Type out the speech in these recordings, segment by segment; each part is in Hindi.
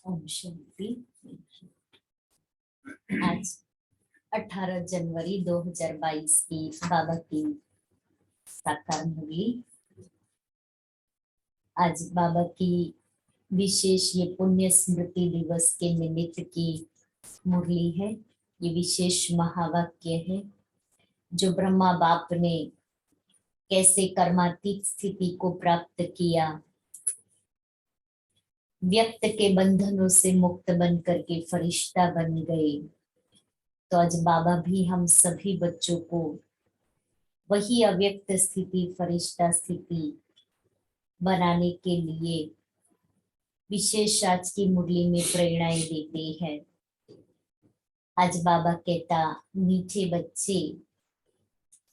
ओम शांति। आज 18 जनवरी 2022 की बाबा की साकार मुरली। आज बाबा की विशेष ये पुण्य स्मृति दिवस के निमित्त की मुरली है। ये विशेष महावाक्य है जो ब्रह्मा बाप ने कैसे कर्मातीत स्थिति को प्राप्त किया, व्यक्त के बंधनों से मुक्त बन करके फरिश्ता बन गए। तो आज बाबा भी हम सभी बच्चों को वही अव्यक्त स्थिति, फरिश्ता स्थिति बनाने के लिए विशेष आज की मुरली में प्रेरणाएं देते हैं। आज बाबा कहता, मीठे बच्चे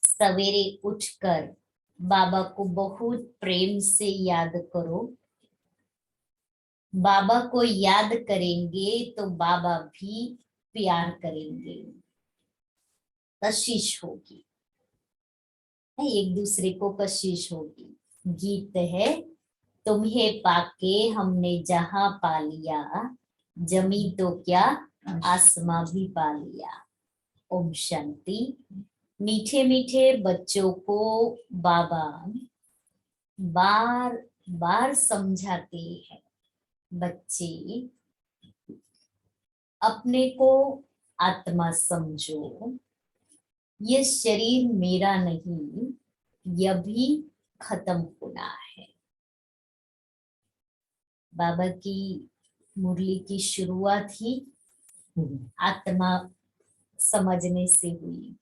सवेरे उठकर बाबा को बहुत प्रेम से याद करो। बाबा को याद करेंगे तो बाबा भी प्यार करेंगे, कशिश होगी, एक दूसरे को कशिश होगी। गीत है, तुम्हें पाके हमने जहां पा लिया, जमी तो क्या आसमां भी पा लिया। ओम शांति। मीठे मीठे बच्चों को बाबा बार बार समझाते हैं, बच्चे अपने को आत्मा समझो, ये शरीर मेरा नहीं, यह भी खत्म होना है। बाबा की मुरली की शुरुआत ही आत्मा समझने से हुई।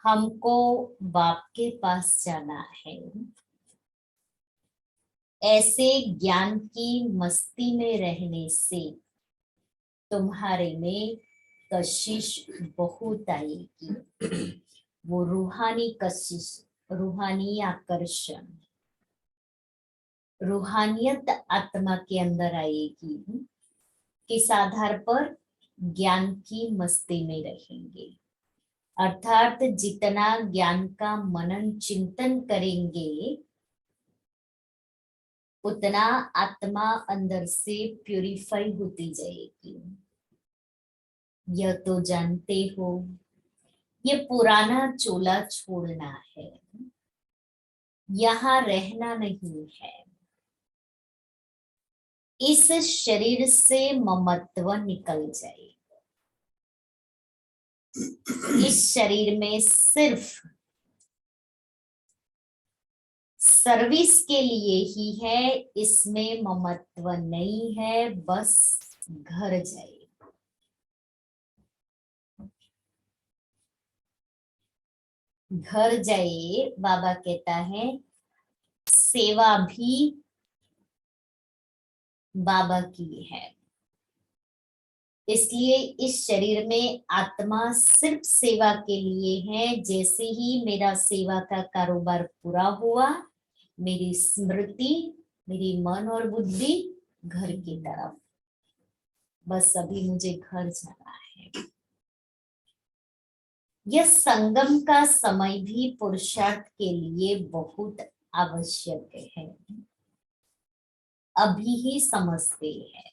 हमको बाप के पास जाना है। ऐसे ज्ञान की मस्ती में रहने से तुम्हारे में कशिश बहुत आएगी। वो रूहानी कशिश, रूहानी आकर्षण, रूहानियत आत्मा के अंदर आएगी। किस आधार पर? ज्ञान की मस्ती में रहेंगे। अर्थात जितना ज्ञान का मनन चिंतन करेंगे उतना आत्मा अंदर से प्यूरिफाई होती जाएगी। यह तो जानते हो, ये पुराना चोला छोड़ना है, यहाँ रहना नहीं है। इस शरीर से ममत्व निकल जाए। इस शरीर में सिर्फ सर्विस के लिए ही है, इसमें ममत्व नहीं है। बस घर जाए। घर जाए, बाबा कहता है, सेवा भी बाबा की है। इसलिए इस शरीर में आत्मा सिर्फ सेवा के लिए है। जैसे ही मेरा सेवा का कारोबार पूरा हुआ, मेरी स्मृति, मेरी मन और बुद्धि घर की तरफ। बस अभी मुझे घर जाना है। यह संगम का समय भी पुरुषार्थ के लिए बहुत आवश्यक है। अभी ही समझते हैं।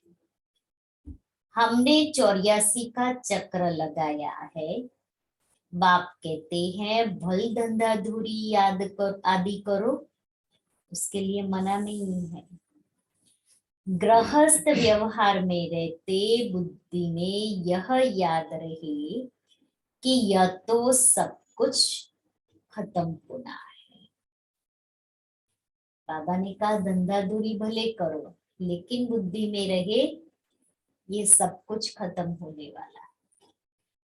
हमने 84 का चक्र लगाया है। बाप कहते हैं भल धंधा धूरी याद कर आदि करो, उसके लिए मना नहीं है। गृहस्थ व्यवहार में रहते बुद्धि में यह याद रहे कि यह तो सब कुछ खत्म होना है। बाबा ने कहा धंधा धूरी भले करो, लेकिन बुद्धि में रहे ये सब कुछ खत्म होने वाला है।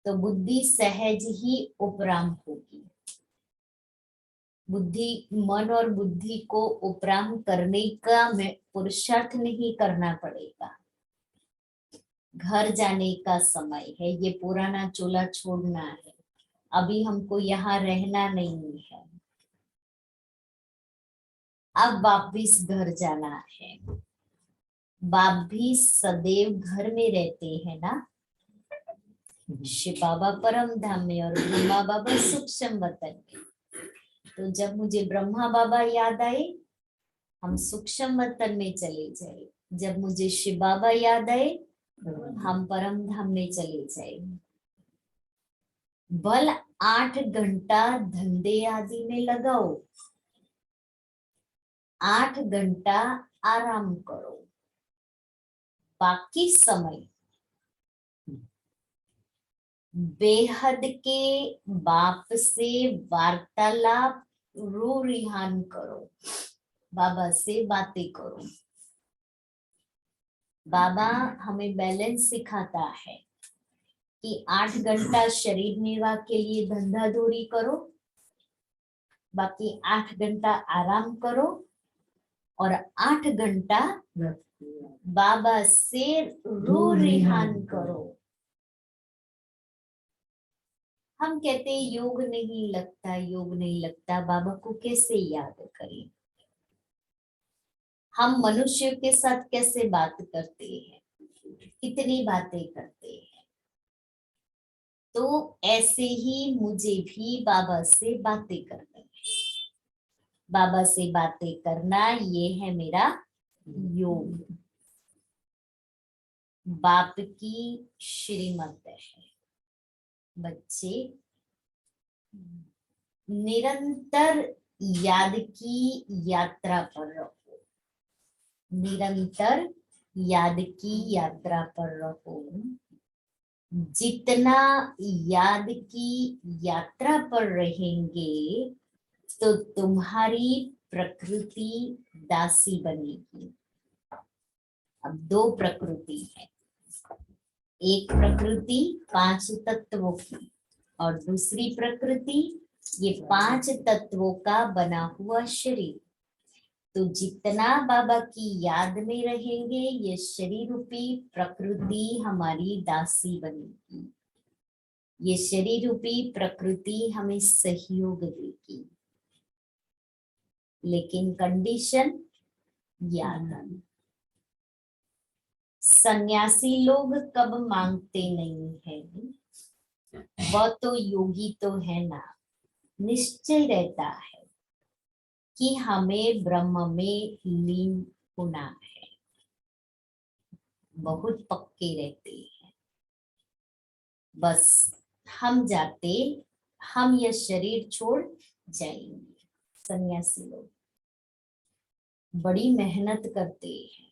तो बुद्धि सहज ही उपराम होगी। बुद्धि, मन और बुद्धि को उपराम करने का पुरुषार्थ नहीं करना पड़ेगा। घर जाने का समय है, ये पुराना चोला छोड़ना है। अभी हमको यहाँ रहना नहीं है, अब वापिस घर जाना है। बाप भी सदैव घर में रहते हैं ना। शिव बाबा परम धाम में और ब्रह्मा बाबा सूक्ष्म वतन में। तो जब मुझे ब्रह्मा बाबा याद आए, हम सूक्ष्म वतन में चले जाए। जब मुझे शिव बाबा याद आए हम परम धाम में चले जाए। बल 8 घंटा धंधे आदि में लगाओ, 8 घंटा आराम करो, बाकी समय बेहद के बाप से वार्तालाप रो रिहान करो, बाबा से बातें करो। बाबा हमें बैलेंस सिखाता है कि 8 घंटा शरीर निर्वाह के लिए धंधा धोरी करो, बाकी 8 घंटा आराम करो और 8 घंटा बाबा से रो रिहान करो। हम कहते हैं योग नहीं लगता, योग नहीं लगता, बाबा को कैसे याद करें? हम मनुष्य के साथ कैसे बात करते हैं, कितनी बातें करते हैं। तो ऐसे ही मुझे भी बाबा से बातें करनी है। बाबा से बातें करना ये है मेरा योग। बाप की श्रीमत है। बच्चे निरंतर याद की यात्रा पर रहो, निरंतर याद की यात्रा पर रहो। जितना याद की यात्रा पर रहेंगे तो तुम्हारी प्रकृति दासी बनेगी। अब 2 प्रकृति है, एक प्रकृति 5 तत्वों की और दूसरी प्रकृति ये 5 तत्वों का बना हुआ शरीर। तो जितना बाबा की याद में रहेंगे ये शरीर रूपी प्रकृति हमारी दासी बनेगी। ये शरीर रूपी प्रकृति हमें सहयोग देगी, लेकिन कंडीशन याद आना। सन्यासी लोग कब मांगते नहीं है, वह तो योगी तो है ना, निश्चय रहता है कि हमें ब्रह्म में लीन होना है। बहुत पक्के रहते हैं, बस हम जाते, हम यह शरीर छोड़ जाएंगे। सन्यासी लोग बड़ी मेहनत करते हैं।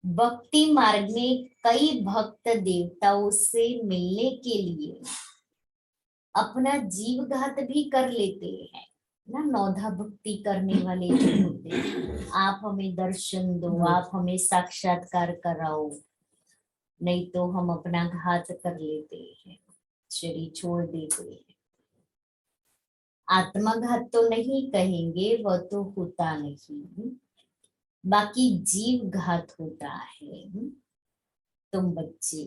भक्ति मार्ग में कई भक्त देवताओं से मिलने के लिए अपना जीव घात भी कर लेते हैं ना। नौधा भक्ति करने वाले जो होते हैं, आप हमें दर्शन दो, आप हमें साक्षात्कार कराओ, नहीं तो हम अपना घात कर लेते हैं, शरीर छोड़ देते हैं। आत्मघात तो नहीं कहेंगे, वह तो होता नहीं, बाकी जीव घात होता है। तुम बच्चे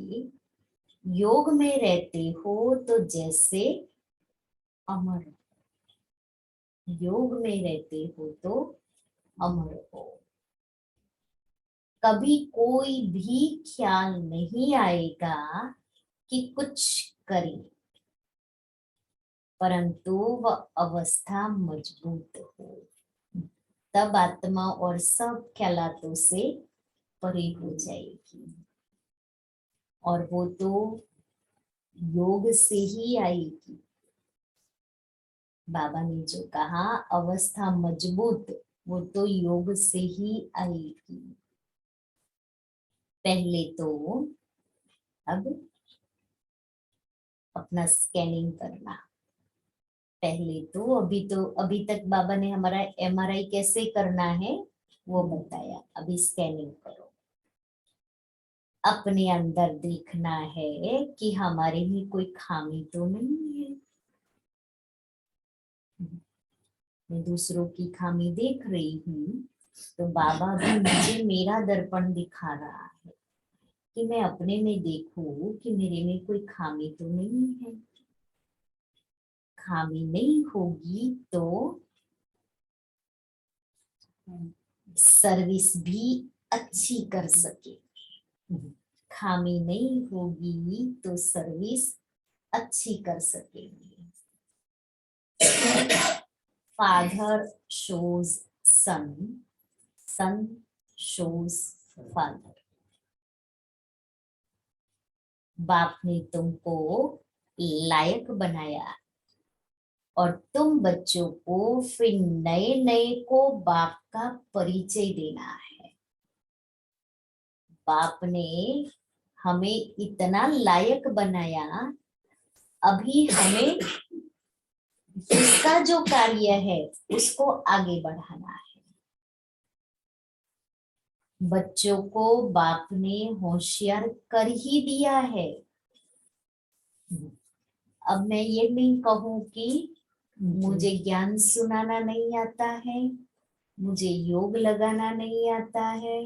योग में रहते हो तो जैसे अमर, योग में रहते हो तो अमर हो। कभी कोई भी ख्याल नहीं आएगा कि कुछ करें, परंतु वह अवस्था मजबूत हो, तब आत्मा और सब ख्यालातों से परे हो जाएगी। और वो तो योग से ही आएगी। बाबा ने जो कहा अवस्था मजबूत, वो तो योग से ही आएगी। पहले तो अब अपना स्कैनिंग करना। पहले तो अभी तक बाबा ने हमारा MRI कैसे करना है वो बताया, अभी स्कैनिंग करो। अपने अंदर देखना है कि हमारे में कोई खामी तो नहीं है। मैं दूसरों की खामी देख रही हूँ तो बाबा भी मुझे मेरा दर्पण दिखा रहा है कि मैं अपने में देखूं कि मेरे में कोई खामी तो नहीं है। खामी नहीं होगी तो सर्विस भी अच्छी कर सके। खामी नहीं होगी तो सर्विस अच्छी कर सकेंगे। Father shows son, son shows father. बाप ने तुमको लायक बनाया और तुम बच्चों को फिर नए नए को बाप का परिचय देना है। बाप ने हमें इतना लायक बनाया, अभी हमें उसका जो कार्य है उसको आगे बढ़ाना है। बच्चों को बाप ने होशियार कर ही दिया है। अब मैं ये नहीं कहूं कि मुझे ज्ञान सुनाना नहीं आता है, मुझे योग लगाना नहीं आता है,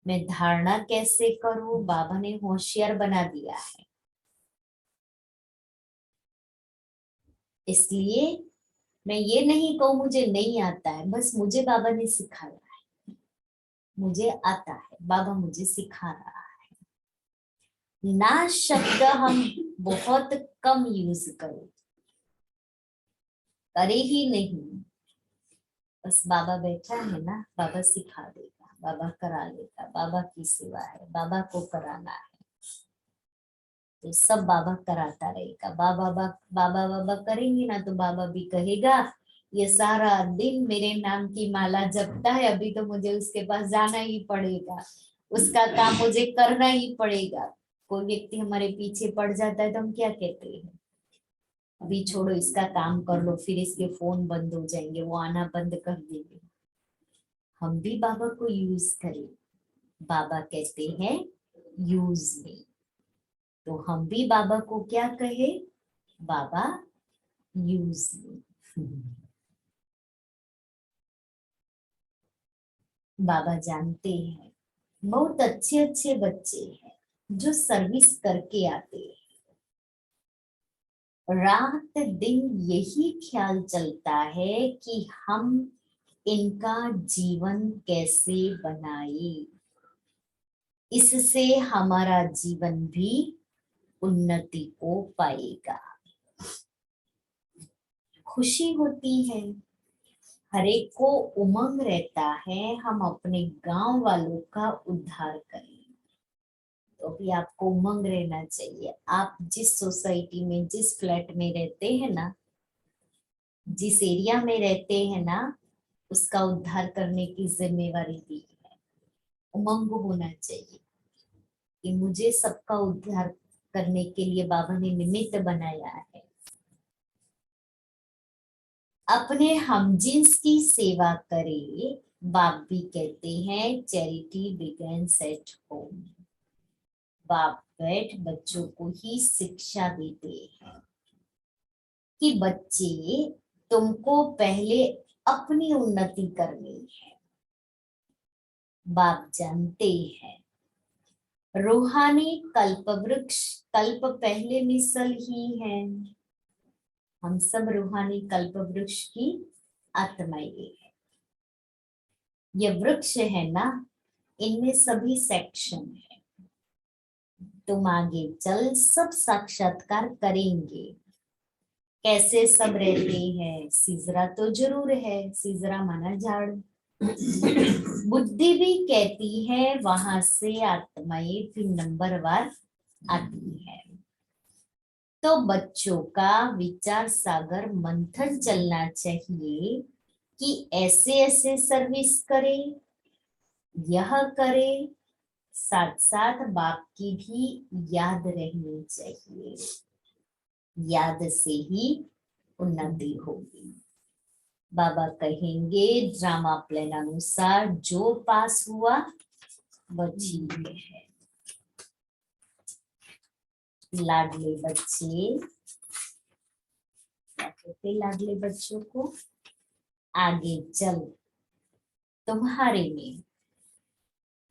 मैं धारणा कैसे करूं, बाबा ने होशियार बना दिया है। इसलिए मैं ये नहीं कहूं मुझे नहीं आता है, बस मुझे बाबा ने सिखाया है, मुझे आता है, बाबा मुझे सिखा रहा है। ना शब्द हम बहुत कम यूज करें, करे ही नहीं, बस बाबा बैठा है ना, बाबा सिखा देगा, बाबा करा लेगा, बाबा की सेवा है, बाबा को कराना है, तो सब बाबा कराता रहेगा। बाबा बाबा बाबा करेंगे ना तो बाबा भी कहेगा ये सारा दिन मेरे नाम की माला जपता है, अभी तो मुझे उसके पास जाना ही पड़ेगा, उसका काम मुझे करना ही पड़ेगा। कोई व्यक्ति हमारे पीछे पड़ जाता है तो हम क्या कहते हैं, अभी छोड़ो इसका काम कर लो, फिर इसके फोन बंद हो जाएंगे, वो आना बंद कर देंगे। हम भी बाबा को यूज करें, बाबा कहते हैं यूज मी, तो हम भी बाबा को क्या कहे, बाबा यूज मी। बाबा जानते हैं बहुत अच्छे अच्छे बच्चे हैं जो सर्विस करके आते हैं, रात दिन यही ख्याल चलता है कि हम इनका जीवन कैसे बनाए, इससे हमारा जीवन भी उन्नति को पाएगा। खुशी होती है, हर एक को उमंग रहता है हम अपने गांव वालों का उद्धार करें, तो भी आपको उमंग रहना चाहिए। आप जिस सोसाइटी में, जिस फ्लैट में रहते हैं ना, जिस एरिया में रहते हैं ना, उसका उद्धार करने की जिम्मेवारी दी है। उमंग होना चाहिए कि मुझे सबका उद्धार करने के लिए बाबा ने निमित्त बनाया है। अपने हमजिन्स की सेवा करे, बाप भी कहते हैं चैरिटी बिगिंस एट होम। बाप बैठ बच्चों को ही शिक्षा देते हैं कि बच्चे तुमको पहले अपनी उन्नति करनी है। बाप जानते हैं रूहानी कल्प वृक्ष, कल्प पहले मिसल ही है, हम सब रूहानी कल्प वृक्ष की आत्माएं हैं। ये वृक्ष है ना, इनमें सभी सेक्शन है, तुम आगे चल सब साक्षात्कार करेंगे। कैसे सब रहते हैं, सीजरा तो जरूर है, सीजरा माना झाड़। बुद्धि भी कहती है वहां से आत्माएं फिर नंबरवार आती है। तो बच्चों का विचार सागर मंथन चलना चाहिए कि ऐसे ऐसे सर्विस करे, यह करे, साथ साथ बाप की भी याद रहनी चाहिए, याद से ही उन्नति होगी। बाबा कहेंगे ड्रामा प्लान अनुसार जो पास हुआ वह ठीक है। लाडले बच्चे, क्या कहते लाडले बच्चों को, आगे चल तुम्हारे में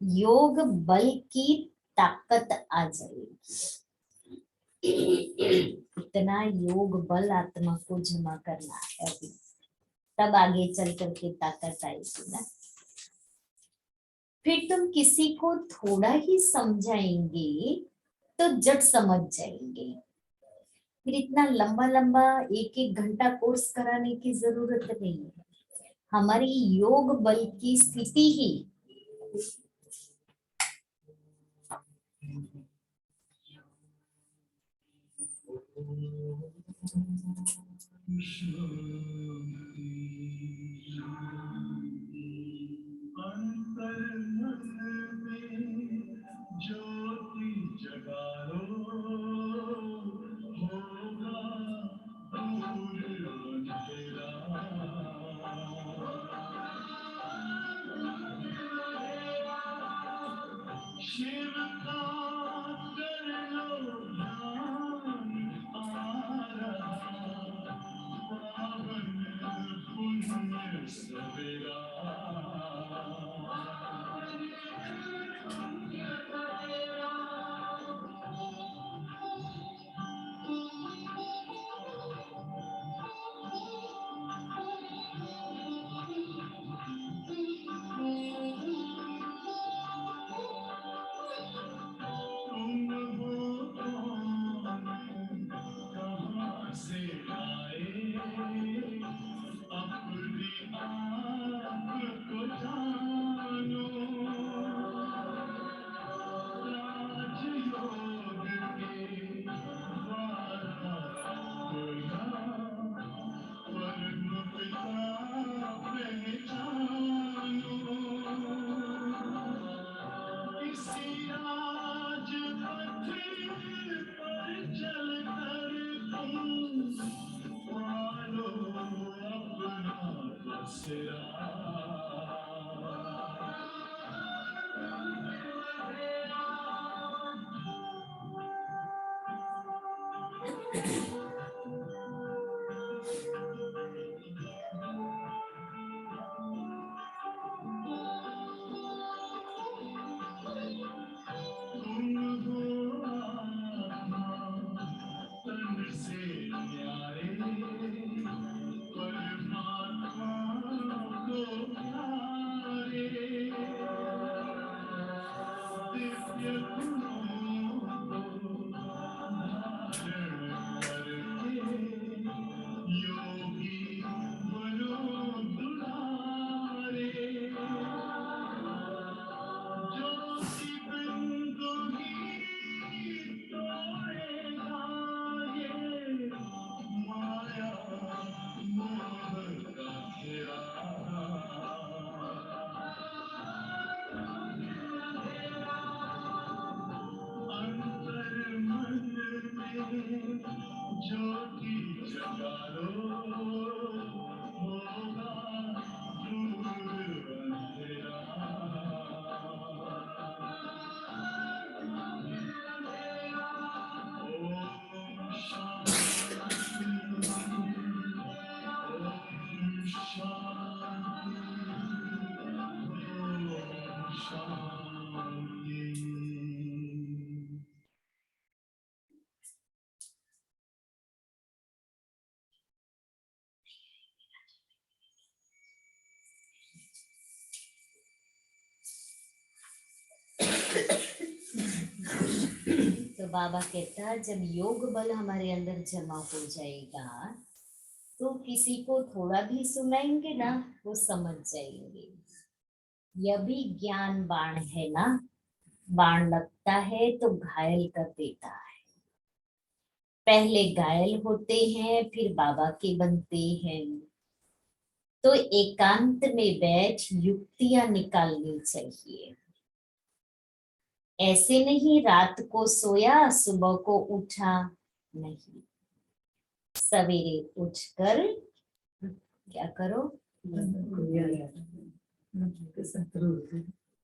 योग बल की ताकत आ जाएगी। इतना योग बल आत्मा को जमा करना है अभी, तब आगे चल करके ताकत आएगी ना। फिर तुम किसी को थोड़ा ही समझाएंगे तो जट समझ जाएंगे, फिर इतना लंबा लंबा एक एक घंटा कोर्स कराने की जरूरत नहीं है। हमारी योग बल की स्थिति ही ज्योति जगा लो होगा दूर अंधेरा शिव का कर लो ध्यान आ रहा पावन पुण्य सवेरा तुम हो कौन कहाँ से आए अपनी आँख को जानो राजयोग के द्वारा खुला परम पिता पहचानो इसी राजपथ पर चलकर तुम पालो अपना बसेरा तुम हो आत्मा तन से न्यारे परमात्मा को प्यारे दिव्य गुणों को धारण करके योगी बनो दुलारे जो कि बिंदु ही तोड़ेगा ये माया मोह का घेरा अंतर मन में ज्योति जगा लो होगा दूर अंधेरा ओम शांति ओम शांति ओम शांति तो बाबा कहता है जब योग बल हमारे अंदर जमा हो जाएगा तो किसी को थोड़ा भी सुनाएंगे ना वो समझ जाएंगे। यह भी ज्ञान बाण है ना, बाण लगता है तो घायल कर देता है। पहले घायल होते हैं फिर बाबा के बनते हैं। तो एकांत में बैठ युक्तियां निकालनी चाहिए। ऐसे नहीं रात को सोया सुबह को उठा, नहीं। सवेरे उठकर क्या करो,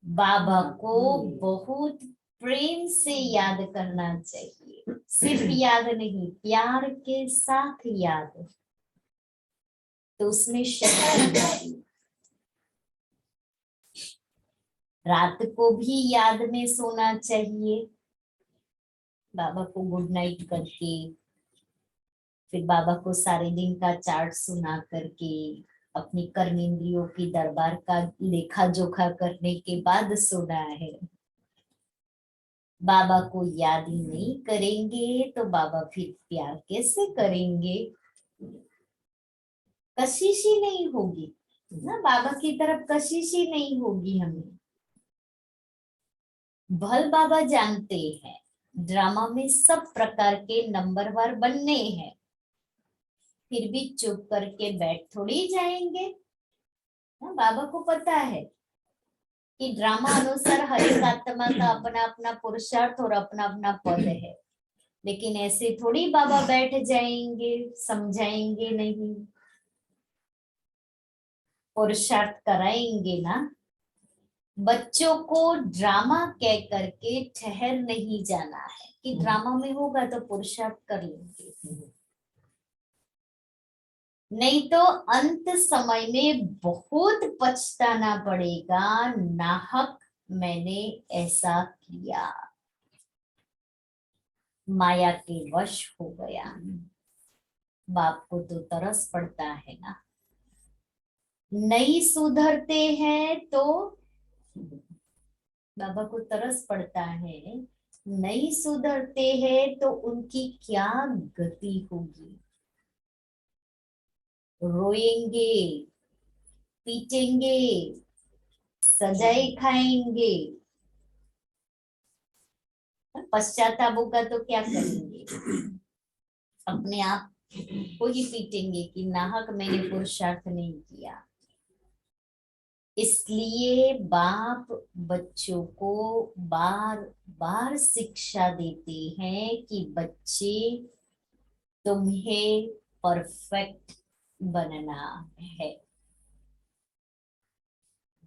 बाबा को बहुत प्रेम से याद करना चाहिए। सिर्फ याद नहीं, प्यार के साथ याद, तो उसमें शक्ति होगी। रात को भी याद में सोना चाहिए, बाबा को गुड नाइट करके, फिर बाबा को सारे दिन का चार्ट सुना करके, अपनी कर्मेंद्रियों की दरबार का लेखा जोखा करने के बाद सोना है। बाबा को याद ही नहीं करेंगे तो बाबा फिर प्यार कैसे करेंगे, कशिश ही नहीं होगी। ना, बाबा की तरफ कशिश ही नहीं होगी हमें। भल बाबा जानते हैं ड्रामा में सब प्रकार के नंबरवार बनने हैं, फिर भी चुप करके बैठ थोड़ी जाएंगे। ना, बाबा को पता है कि ड्रामा अनुसार हर एक आत्मा का अपना अपना पुरुषार्थ और अपना अपना पद है, लेकिन ऐसे थोड़ी बाबा बैठ जाएंगे, समझाएंगे नहीं, पुरुषार्थ कराएंगे ना। बच्चों को ड्रामा कह करके ठहर नहीं जाना है कि ड्रामा में होगा तो पुरुषार्थ कर लेंगे, नहीं तो अंत समय में बहुत पछताना पड़ेगा, नाहक मैंने ऐसा किया, माया के वश हो गया। बाप को तो तरस पड़ता है ना, नहीं सुधरते हैं तो बाबा को तरस पड़ता है, नहीं सुधरते हैं तो उनकी क्या गति होगी। रोएंगे, पीटेंगे, सजाए खाएंगे, पश्चाताप होगा तो क्या करेंगे, अपने आप को ही पीटेंगे कि नाहक मैंने पुरुषार्थ नहीं किया। इसलिए बाप बच्चों को बार बार शिक्षा देते हैं कि बच्चे तुम्हें परफेक्ट बनना है,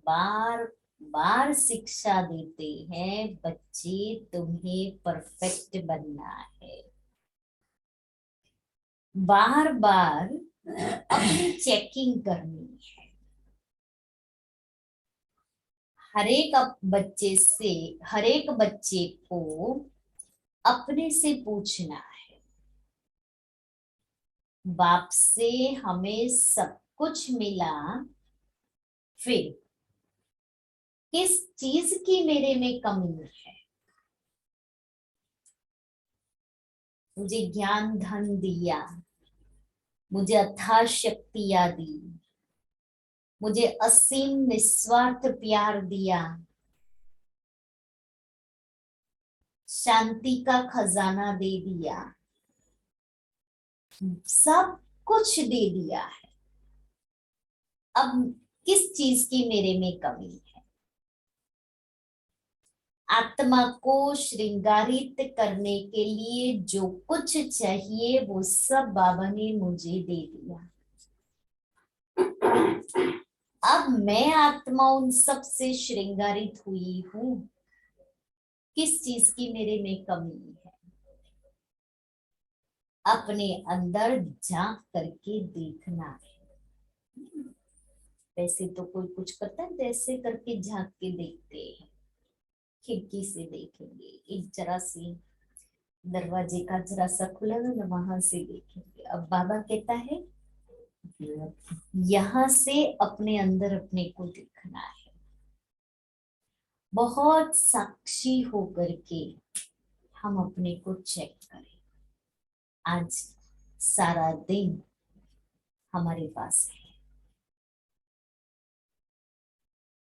बार बार शिक्षा देते हैं बच्चे तुम्हें परफेक्ट बनना है। बार बार अपनी चेकिंग करनी है, हर एक बच्चे को अपने से पूछना है, बाप से हमें सब कुछ मिला, फिर किस चीज की मेरे में कमी है। मुझे ज्ञान धन दिया, मुझे अथाह शक्तियां दी, मुझे असीम निस्वार्थ प्यार दिया, शांति का खजाना दे दिया, सब कुछ दे दिया है। अब किस चीज की मेरे में कमी है। आत्मा को श्रृंगारित करने के लिए जो कुछ चाहिए वो सब बाबा ने मुझे दे दिया। अब मैं आत्मा उन सब से श्रृंगारित हुई हूं, किस चीज की मेरे में कमी है। अपने अंदर झांक करके देखना है। वैसे तो कोई कुछ करता है, जैसे करके झांक के देखते हैं, खिड़की से देखेंगे, एक जरा सी दरवाजे का जरा सा खुला है ना, वहां से देखेंगे। अब बाबा कहता है यहाँ से अपने अंदर अपने को देखना है, बहुत साक्षी होकर के हम अपने को चेक करें। आज सारा दिन हमारे पास है,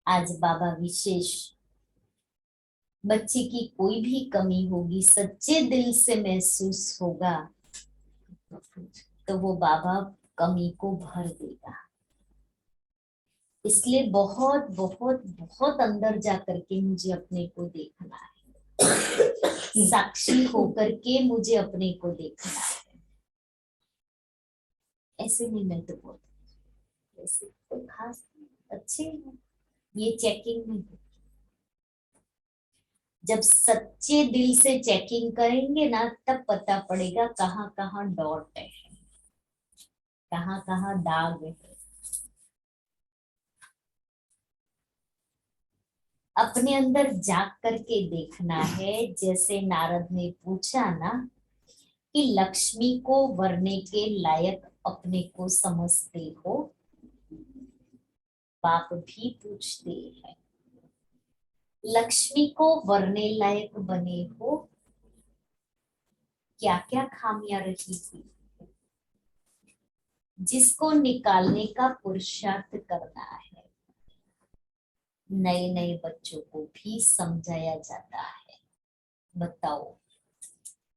आज बाबा विशेष बच्चे की कोई भी कमी होगी, सच्चे दिल से महसूस होगा तो वो बाबा कमी को भर देगा। इसलिए बहुत बहुत बहुत अंदर जाकर के मुझे अपने को देखना है, साक्षी होकर के मुझे अपने को देखना है। ऐसे नहीं, मैं तो बहुत ऐसे कोई खास अच्छे हैं, ये चेकिंग में। जब सच्चे दिल से चेकिंग करेंगे ना, तब पता पड़ेगा कहाँ कहाँ डॉट है, कहाँ कहाँ दाग है। अपने अंदर झांक करके देखना है। जैसे नारद ने पूछा ना कि लक्ष्मी को वरने के लायक अपने को समझते हो, बाप भी पूछते हैं लक्ष्मी को वरने लायक बने हो, क्या क्या खामियां रही थी। जिसको निकालने का पुरुषार्थ करना है। नए नए बच्चों को भी समझाया जाता है, बताओ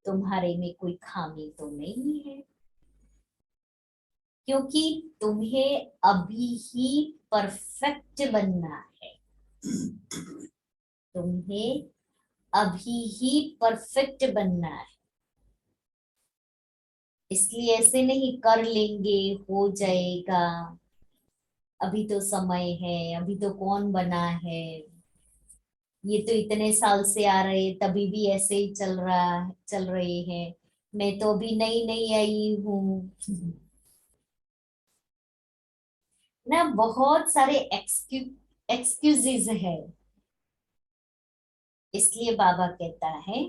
तुम्हारे में कोई खामी तो नहीं है, क्योंकि तुम्हें अभी ही परफेक्ट बनना है। तुम्हें अभी ही परफेक्ट बनना है, इसलिए ऐसे नहीं कर लेंगे हो जाएगा, अभी तो समय है, अभी तो कौन बना है, ये तो इतने साल से आ रहे तभी भी ऐसे ही चल रहे हैं, मैं तो अभी नई नई आई हूँ ना। बहुत सारे एक्सक्यूजेज है, इसलिए बाबा कहता है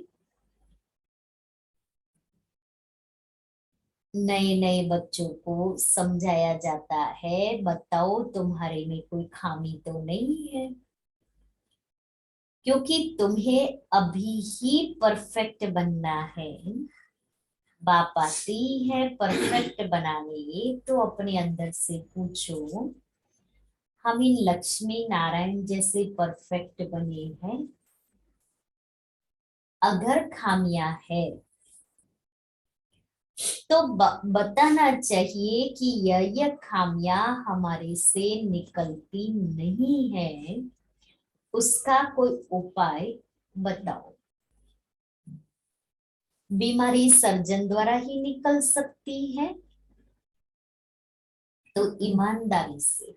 नए नए बच्चों को समझाया जाता है, बताओ तुम्हारे में कोई खामी तो नहीं है, क्योंकि तुम्हें अभी ही परफेक्ट बनना है। बाप आती है परफेक्ट बनाने, तो अपने अंदर से पूछो हम इन लक्ष्मी नारायण जैसे परफेक्ट बने हैं? अगर खामियां है तो बताना चाहिए कि यह खामियां हमारे से निकलती नहीं है, उसका कोई उपाय बताओ। बीमारी सर्जन द्वारा ही निकल सकती है, तो ईमानदारी से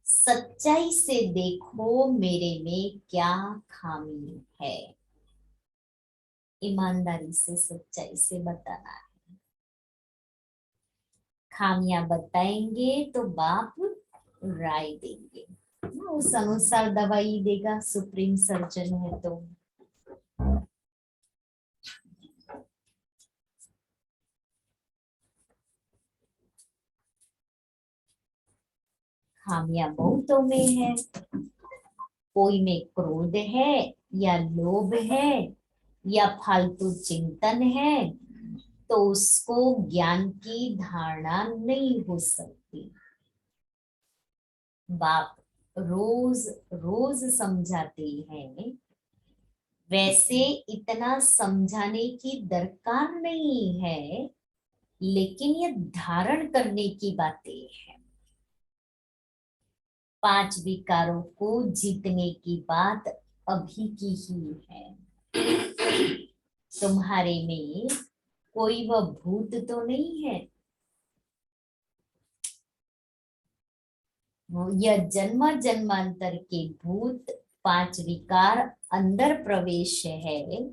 सच्चाई से देखो मेरे में क्या खामी है, ईमानदारी से सच्चाई से बताना है। खामियां बताएंगे तो बाप राय देंगे, उस अनुसार दवाई देगा, सुप्रीम सर्जन है तो। खामियां बहुतों में है, कोई में क्रोध है या लोभ है या फालतू चिंतन है, तो उसको ज्ञान की धारणा नहीं हो सकती। बाप रोज रोज समझाते हैं, वैसे इतना समझाने की दरकार नहीं है, लेकिन ये धारण करने की बातें हैं। 5 विकारों को जीतने की बात अभी की ही है। तुम्हारे में कोई वह भूत तो नहीं है, यह जन्म जन्मांतर के भूत 5 विकार अंदर प्रवेश है,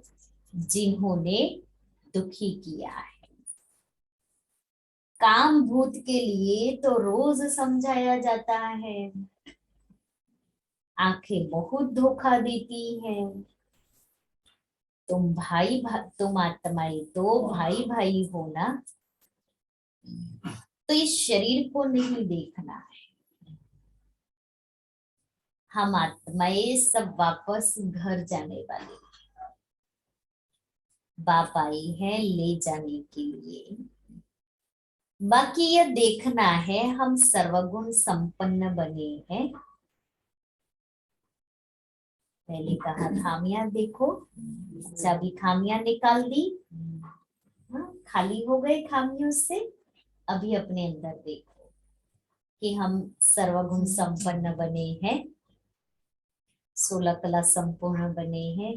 जिन्होंने दुखी किया है। काम भूत के लिए तो रोज समझाया जाता है, आंखें बहुत धोखा देती हैं। तुम आत्माएं तो भाई भाई हो ना, तो इस शरीर को नहीं देखना है। हम आत्माएं सब वापस घर जाने वाले, बाप आई है ले जाने के लिए। बाकी यह देखना है हम सर्वगुण संपन्न बने हैं। पहले कहा खामियां देखो, अच्छा अभी खामियां निकाल दी, हाँ, खाली हो गए खामियों से। अभी अपने अंदर देखो कि हम सर्वगुण संपन्न बने हैं, 16 कला संपूर्ण बने हैं।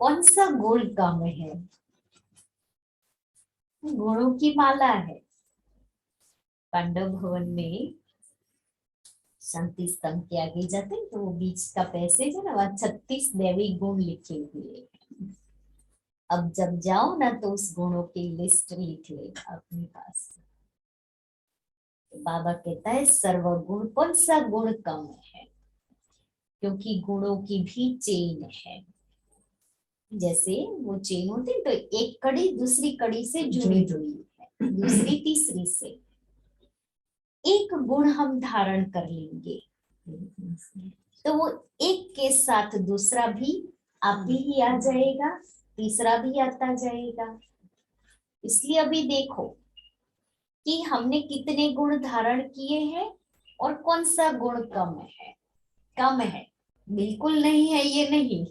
कौन सा गुण कम है? गुणों की माला है। पांडव भवन में शांति स्तंभ के आगे जाते हैं तो वो बीच का पैसेज है ना, वहाँ 36 दैवी गुण लिखे हुए हैं। अब जब जाओ ना तो उस गुणों की लिस्ट लिख लेना अपने पास। तो बाबा कहता है सर्वगुण, कौन सा गुण कम है? क्योंकि गुणों की भी चेन है, जैसे वो चेन होती है तो एक कड़ी दूसरी कड़ी से जुड़ी हुई है, दूसरी तीसरी से। एक गुण हम धारण कर लेंगे तो वो एक के साथ दूसरा भी आप ही आ जाएगा, तीसरा भी आता जाएगा। इसलिए अभी देखो कि हमने कितने गुण धारण किए हैं और कौन सा गुण कम है, बिल्कुल नहीं है ये नहीं,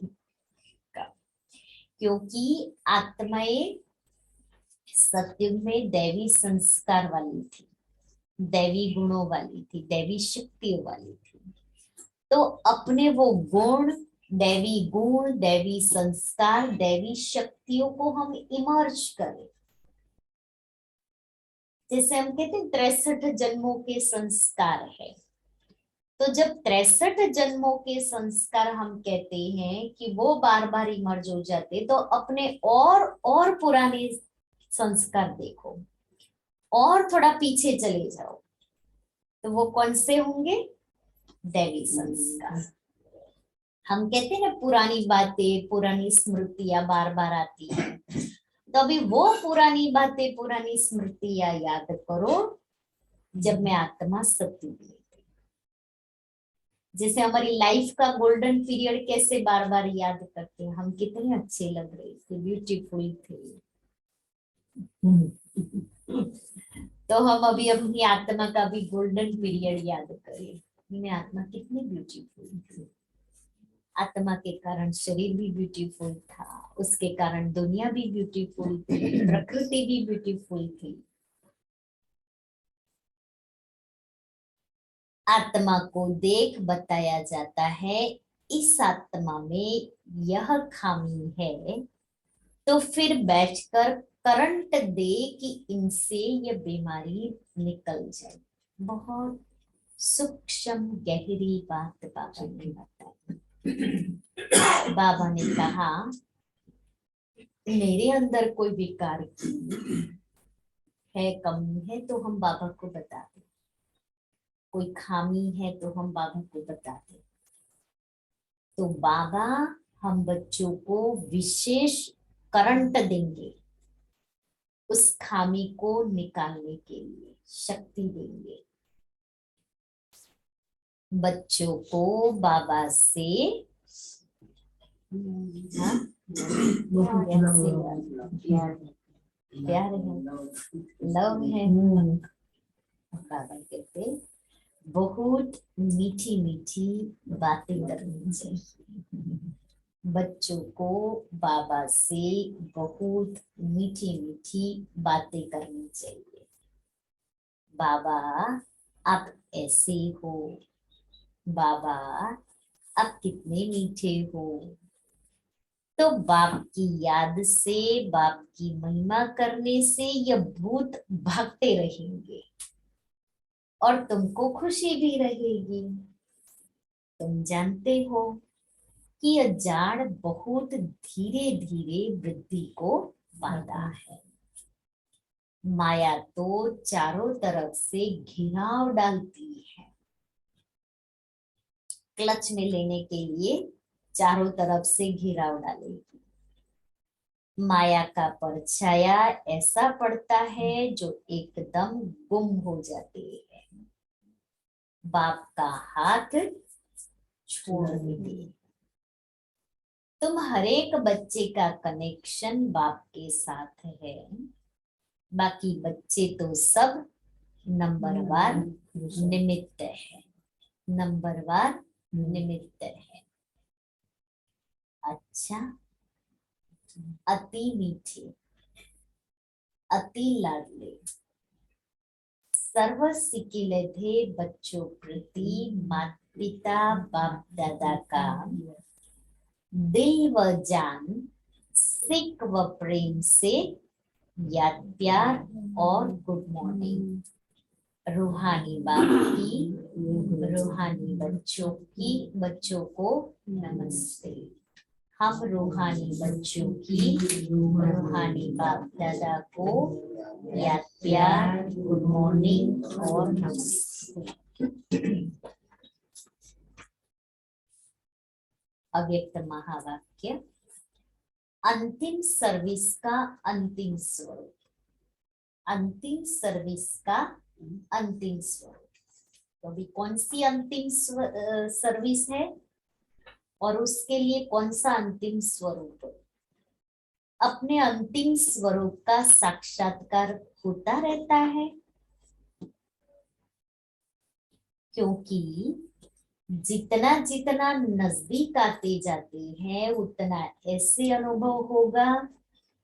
क्योंकि आत्माएं सत्युग में दैवी संस्कार वाली थी, दैवी गुणों वाली थी, दैवी शक्तियों वाली थी। तो अपने वो गुण, दैवी संस्कार, दैवी शक्तियों को हम इमर्ज करें। जैसे हम कहते हैं 63 जन्मों के संस्कार है, तो जब 63 जन्मों के संस्कार हम कहते हैं कि वो बार बार इमर्ज हो जाते, तो अपने और पुराने संस्कार देखो और थोड़ा पीछे चले जाओ, तो वो कौन से होंगे? दैवी संस्कार। हम कहते हैं ना पुरानी बातें, पुरानी स्मृतियां बार बार आती है, तो अभी वो पुरानी बातें, पुरानी स्मृतियां याद करो जब मैं आत्मा सत्य में थी। जैसे हमारी लाइफ का गोल्डन पीरियड कैसे बार बार याद करते हैं, हम कितने अच्छे लग रहे थे, ब्यूटीफुल थे। तो हम अभी अपनी आत्मा का भी गोल्डन पीरियड याद करें, मैं आत्मा कितनी ब्यूटीफुल थी। आत्मा के कारण शरीर भी ब्यूटीफुल था, उसके कारण दुनिया भी ब्यूटीफुल थी, प्रकृति भी ब्यूटीफुल थी। आत्मा को देख बताया जाता है इस आत्मा में यह खामी है, तो फिर बैठकर करंट दे कि इनसे यह बीमारी निकल जाए। बहुत सूक्ष्म गहरी बात बाबा ने बताई। बाबा ने कहा मेरे अंदर कोई विकार की है, कमी है, तो हम बाबा को बता दें, कोई खामी है तो हम बाबा को बता दें। तो बाबा हम बच्चों को विशेष करंट देंगे, उस खामी को निकालने के लिए शक्ति देंगे। बच्चों को बाबा से हाँ? प्यार है, लव है। बाबा कहते बहुत मीठी मीठी बातें करनी चाहिए। बच्चों को बाबा से बहुत मीठी मीठी बातें करनी चाहिए। बाबा आप ऐसे हो, बाबा आप कितने मीठे हो। तो बाप की याद से, बाप की महिमा करने से यह भूत भागते रहेंगे और तुमको खुशी भी रहेगी। तुम जानते हो कि यह जाड़ बहुत धीरे धीरे वृद्धि को पाता है। माया तो चारों तरफ से घिराव डालती है, क्लच में लेने के लिए चारों तरफ से घिराव डालेगी। माया का परछाया ऐसा पड़ता है जो एकदम गुम हो जाते हैं। बाप का हाथ छोड़ दे। तुम हर एक बच्चे का कनेक्शन बाप के साथ है, बाकी बच्चे तो सब नंबरवार निमित्त है, नंबरवार निमित्त है। अच्छा, अति मीठे, अति लाडले, सर्व सिकिलधे बच्चों प्रति माता पिता बाप दादा का दिल व जान, सिक व प्रेम से याद, प्यार और गुड मॉर्निंग। रूहानी बाप की, रूहानी बच्चों को नमस्ते। हम रूहानी बच्चों की, रूहानी बाप दादा को याद, प्यार, गुड मॉर्निंग और नमस्ते। अव्यक्त महावाक्य, अंतिम सर्विस का अंतिम स्वरूप, अंतिम सर्विस का अंतिम स्वरूप। तो अभी कौन सी अंतिम सर्विस है और उसके लिए कौन सा अंतिम स्वरूप? अपने अंतिम स्वरूप का साक्षात्कार होता रहता है, क्योंकि जितना जितना नजदीक आते जाते हैं उतना ऐसे अनुभव होगा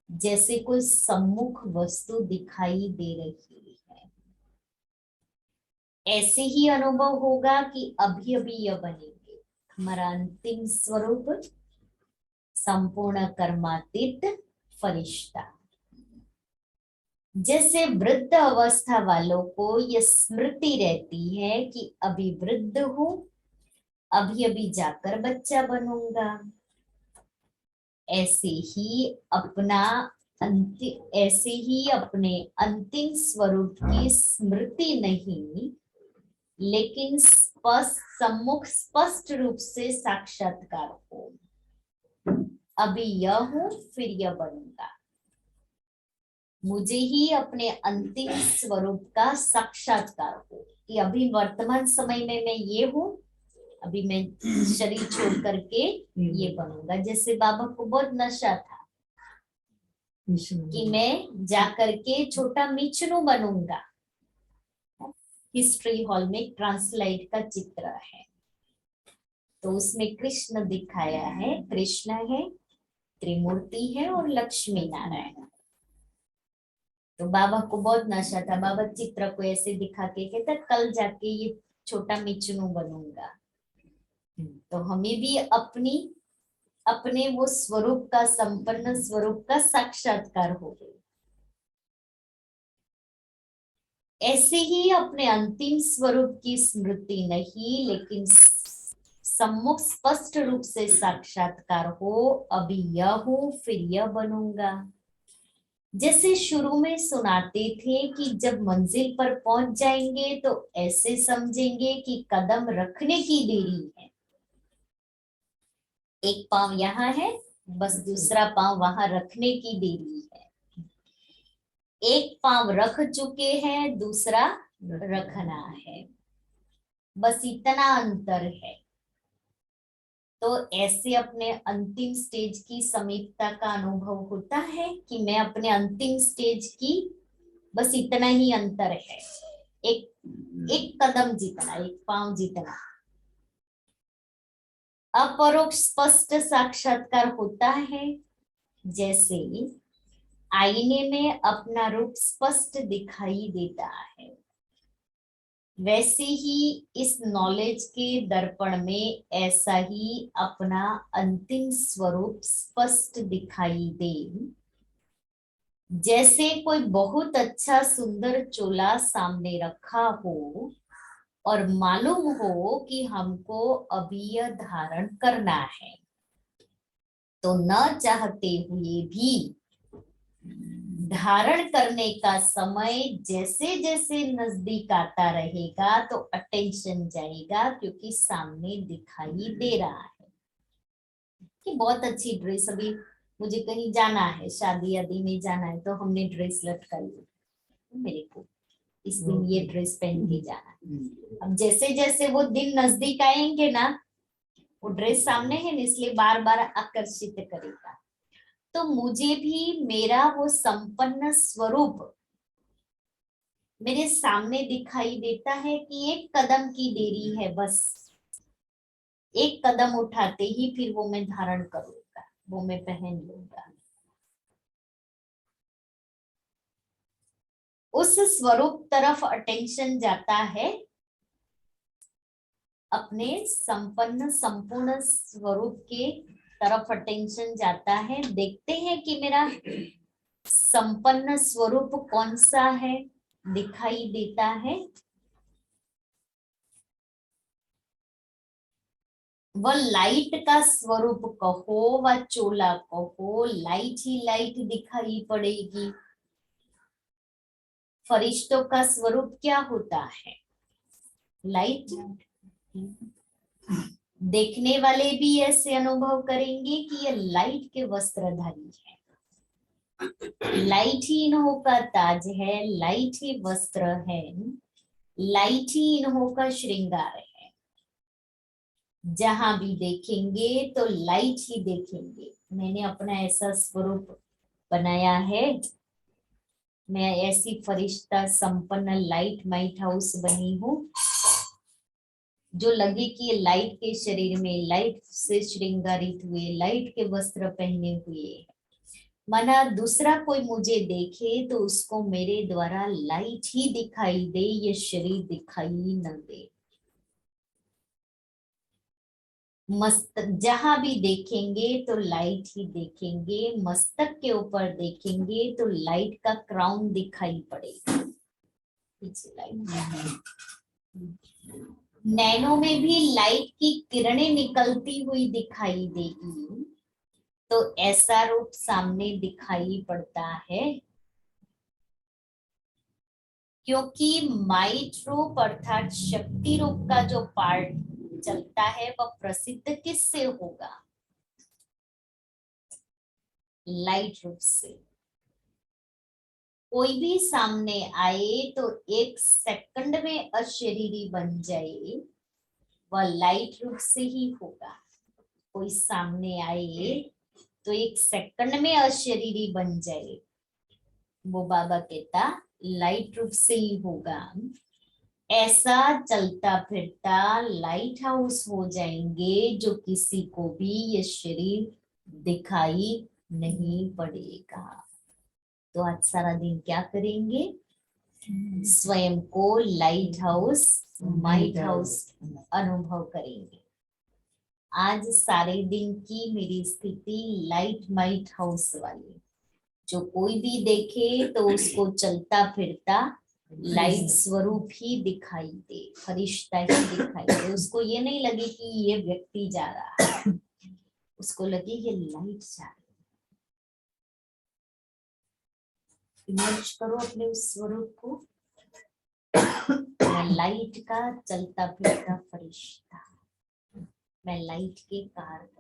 जैसे कोई सम्मुख वस्तु दिखाई दे रही है। ऐसे ही अनुभव होगा कि अभी अभी यह बनेंगे। हमारा अंतिम स्वरूप संपूर्ण कर्मातीत फरिश्ता। जैसे वृद्ध अवस्था वालों को यह स्मृति रहती है कि अभी वृद्ध हूं, अभी अभी जाकर बच्चा बनूंगा, ऐसे ही अपने अंतिम स्वरूप की स्मृति नहीं, लेकिन स्पष्ट रूप से साक्षात्कार हो। अभी यह हूं, फिर यह बनूंगा। मुझे ही अपने अंतिम स्वरूप का साक्षात्कार हो कि अभी वर्तमान समय में मैं ये हूं, अभी मैं शरीर छोड़ करके ये बनूंगा। जैसे बाबा को बहुत नशा था कि मैं जाकर के छोटा मिचनू बनूंगा। हिस्ट्री हॉल में ट्रांसलाइट का चित्र है, तो उसमें कृष्ण दिखाया है। कृष्ण है, त्रिमूर्ति है और लक्ष्मी नारायण। तो बाबा को बहुत नशा था। बाबा चित्र को ऐसे दिखा के कहता कल जाके ये छोटा मिचनू बनूंगा। तो हमें भी अपने वो स्वरूप का, संपन्न स्वरूप का साक्षात्कार हो गया। ऐसे ही अपने अंतिम स्वरूप की स्मृति नहीं, लेकिन सम्मुख स्पष्ट रूप से साक्षात्कार हो। अभी यह हूं, फिर यह बनूंगा। जैसे शुरू में सुनाते थे कि जब मंजिल पर पहुंच जाएंगे तो ऐसे समझेंगे कि कदम रखने की देरी है। एक पांव यहाँ है, बस दूसरा पांव वहां रखने की देरी है। एक पांव रख चुके हैं, दूसरा रखना है, बस इतना अंतर है। तो ऐसे अपने अंतिम स्टेज की समीपता का अनुभव होता है कि मैं अपने अंतिम स्टेज की, बस इतना ही अंतर है। एक कदम जितना, एक पांव जितना। अपरोक्ष स्पष्ट साक्षात्कार होता है। जैसे आईने में अपना रूप स्पष्ट दिखाई देता है, वैसे ही इस नॉलेज के दर्पण में ऐसा ही अपना अंतिम स्वरूप स्पष्ट दिखाई दे। जैसे कोई बहुत अच्छा सुंदर चोला सामने रखा हो और मालूम हो कि हमको अभी यह धारण करना है, तो न चाहते हुए भी धारण करने का समय जैसे जैसे नजदीक आता रहेगा तो अटेंशन जाएगा, क्योंकि सामने दिखाई दे रहा है कि बहुत अच्छी ड्रेस, अभी मुझे कहीं जाना है, शादी आदि में जाना है, तो हमने ड्रेस लटकाई, मेरे को इस दिन ये ड्रेस पहन के जाना है। अब जैसे जैसे वो दिन नजदीक आएंगे ना, वो ड्रेस सामने है ना, इसलिए बार बार आकर्षित करेगा। तो मुझे भी मेरा वो संपन्न स्वरूप मेरे सामने दिखाई देता है कि एक कदम की देरी है, बस एक कदम उठाते ही फिर वो मैं धारण करूंगा, वो मैं पहन लूंगा। उस स्वरूप तरफ अटेंशन जाता है, अपने संपूर्ण स्वरूप के तरफ अटेंशन जाता है। देखते हैं कि मेरा संपन्न स्वरूप कौन सा है, दिखाई देता है। वह लाइट का स्वरूप कहो व चोला कहो, लाइट ही लाइट दिखाई पड़ेगी। फरिश्तों का स्वरूप क्या होता है? लाइट। देखने वाले भी ऐसे अनुभव करेंगे कि ये लाइट के वस्त्रधारी है, लाइट ही इन्हों का ताज है, लाइट ही वस्त्र है, लाइट ही इन्हों का श्रृंगार है। जहां भी देखेंगे तो लाइट ही देखेंगे। मैंने अपना ऐसा स्वरूप बनाया है। मैं ऐसी फरिश्ता संपन्न लाइट माइट हाउस बनी हूँ जो लगे कि ये लाइट के शरीर में लाइट से श्रृंगारित हुए, लाइट के वस्त्र पहने हुए। माना दूसरा कोई मुझे देखे तो उसको मेरे द्वारा लाइट ही दिखाई दे, ये शरीर दिखाई न दे। मस्त जहां भी देखेंगे तो लाइट ही देखेंगे, मस्तक के ऊपर देखेंगे तो लाइट का क्राउन दिखाई पड़ेगा। पीछे लाइट, नैनो में भी लाइट की किरणें निकलती हुई दिखाई देगी, तो ऐसा रूप सामने दिखाई पड़ता है। क्योंकि माइट रूप अर्थात शक्ति रूप का जो पार्ट चलता है वह प्रसिद्ध किससे होगा? लाइट रूप से। कोई भी सामने आए तो एक सेकंड में अशरीरी बन जाए, वह लाइट रूप से ही होगा। कोई सामने आए तो एक सेकंड में अशरीरी बन जाए, वो बाबा कहता लाइट रूप से ही होगा। ऐसा चलता फिरता लाइट हाउस हो जाएंगे जो किसी को भी ये शरीर दिखाई नहीं पड़ेगा। तो आज सारा दिन क्या करेंगे? स्वयं को लाइट हाउस माइट हाउस अनुभव करेंगे। आज सारे दिन की मेरी स्थिति लाइट माइट हाउस वाली, जो कोई भी देखे तो उसको चलता फिरता लाइट स्वरूप ही दिखाई दे, फरिश्ता ही दिखाई दे। उसको ये नहीं लगे कि ये व्यक्ति जा रहा है, उसको लगे ये लाइट जा रही है। इमर्ज करो अपने उस स्वरूप को। मैं लाइट का चलता फिरता फरिश्ता, मैं लाइट के कारक,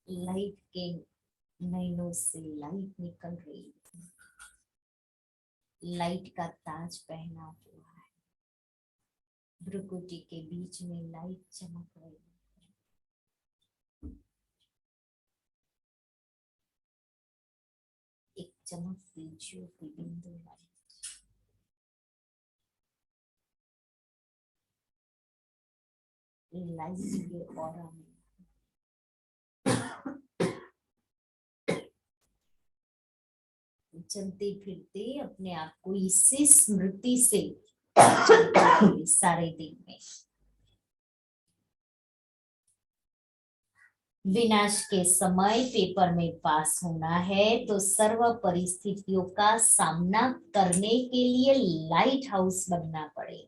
लाइट के नैनों से लाइट निकल रही है, लाइट का ताज पहना हुआ है, भ्रुकुटी के बीच में लाइट चमक रही है। एक चमकती ज्योति बिंदु लाइट, लाइट के ऑरा में चलते फिरते अपने आप को इसी स्मृति से सारे दिन में विनाश के समय पेपर में पास होना है तो सर्व परिस्थितियों का सामना करने के लिए लाइट हाउस बनना पड़ेगा।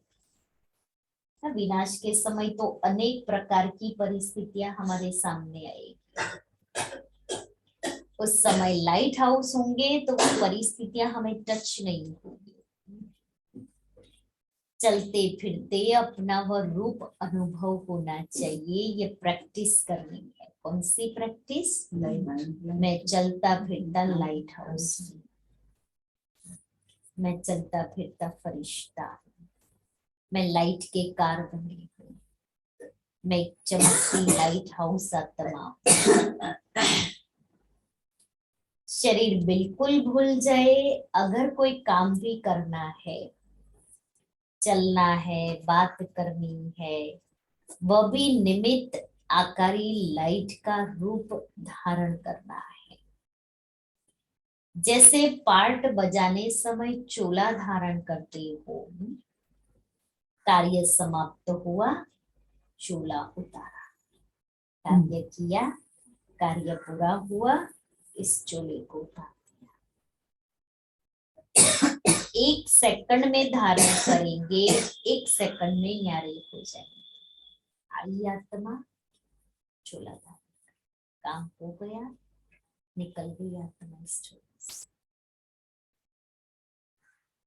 विनाश के समय तो अनेक प्रकार की परिस्थितियां हमारे सामने आएगी। उस समय लाइट हाउस होंगे तो वो परिस्थितियां हमें टच नहीं होगी। चलते फिरते अपना वह रूप अनुभव होना चाहिए, ये प्रैक्टिस करनी है। कौन सी प्रैक्टिस? मैं चलता फिरता लाइट हाउस, मैं चलता फिरता फरिश्ता, मैं लाइट के कार बनी हूँ, मैं एक चमकती लाइट हाउस आत्मा। शरीर बिल्कुल भूल जाए, अगर कोई काम भी करना है, चलना है, बात करनी है, वह भी निमित्त आकारी लाइट का रूप धारण करना है। जैसे पार्ट बजाने समय चोला धारण करते हो, कार्य समाप्त हुआ, चोला उतारा, कार्य किया, कार्य पूरा हुआ, इस चोले को उतार दिया। एक सेकंड में धारण करेंगे, एक सेकंड में न्यारे हो जाएंगे। आई आत्मा, चोला धारण, काम हो गया, निकल गई आत्मा इस चोले से।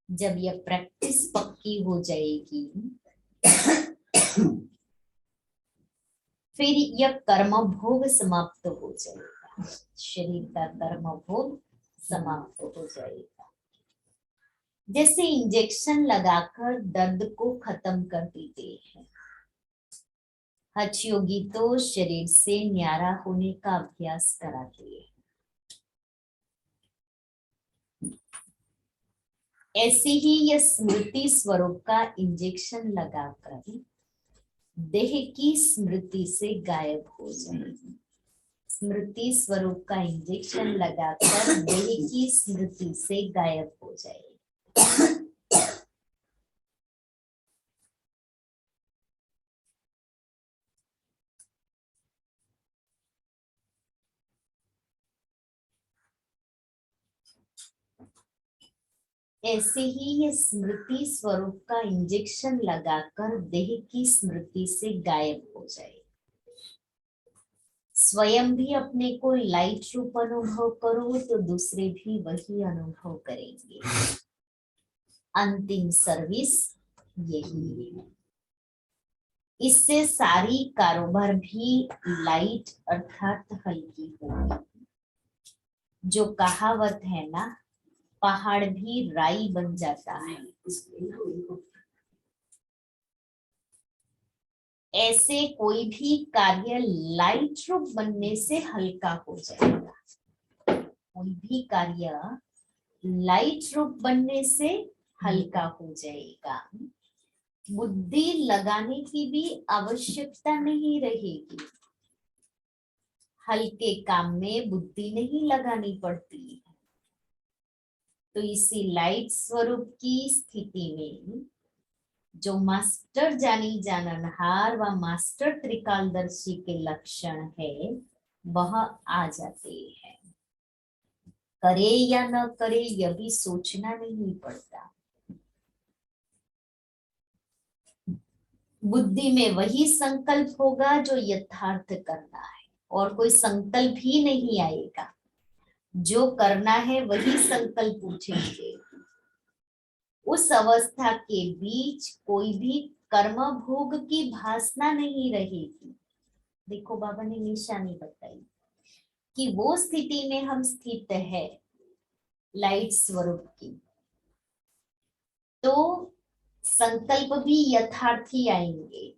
जब यह प्रैक्टिस पक्की हो जाएगी फिर यह कर्म भोग समाप्त हो जाएगा, शरीर का कर्म भोग समाप्त हो जाएगा। जैसे इंजेक्शन लगाकर दर्द को खत्म कर देते हैं, हठ योगी तो शरीर से न्यारा होने का अभ्यास कराते हैं। ऐसे ही यह स्मृति स्वरूप का इंजेक्शन लगाकर देह की स्मृति से गायब हो जाएगी। स्मृति स्वरूप का इंजेक्शन लगाकर देह की स्मृति से गायब हो जाएगी। ऐसे ही ये स्मृति स्वरूप का इंजेक्शन लगाकर देह की स्मृति से गायब हो जाए। स्वयं भी अपने को लाइट रूप अनुभव करो तो दूसरे भी वही अनुभव करेंगे। अंतिम सर्विस यही है। इससे सारी कारोबार भी लाइट अर्थात हल्की होगी। जो कहावत है ना, पहाड़ भी राई बन जाता है, ऐसे कोई भी कार्य लाइट रूप बनने से हल्का हो जाएगा। कोई भी कार्य लाइट रूप बनने से हल्का हो जाएगा। बुद्धि लगाने की भी आवश्यकता नहीं रहेगी। हल्के काम में बुद्धि नहीं लगानी पड़ती है। तो इसी लाइट स्वरूप की स्थिति में जो मास्टर जानी जाननहार व मास्टर त्रिकालदर्शी के लक्षण है वह आ जाते हैं। करे या न करे यह भी सोचना नहीं पड़ता। बुद्धि में वही संकल्प होगा जो यथार्थ करना है, और कोई संकल्प ही नहीं आएगा। जो करना है वही संकल्प उठेंगे। उस अवस्था के बीच कोई भी कर्म भोग की भासना नहीं रहेगी। देखो बाबा ने निशानी बताई कि वो स्थिति में हम स्थित है लाइट स्वरूप की, तो संकल्प भी यथार्थी आएंगे।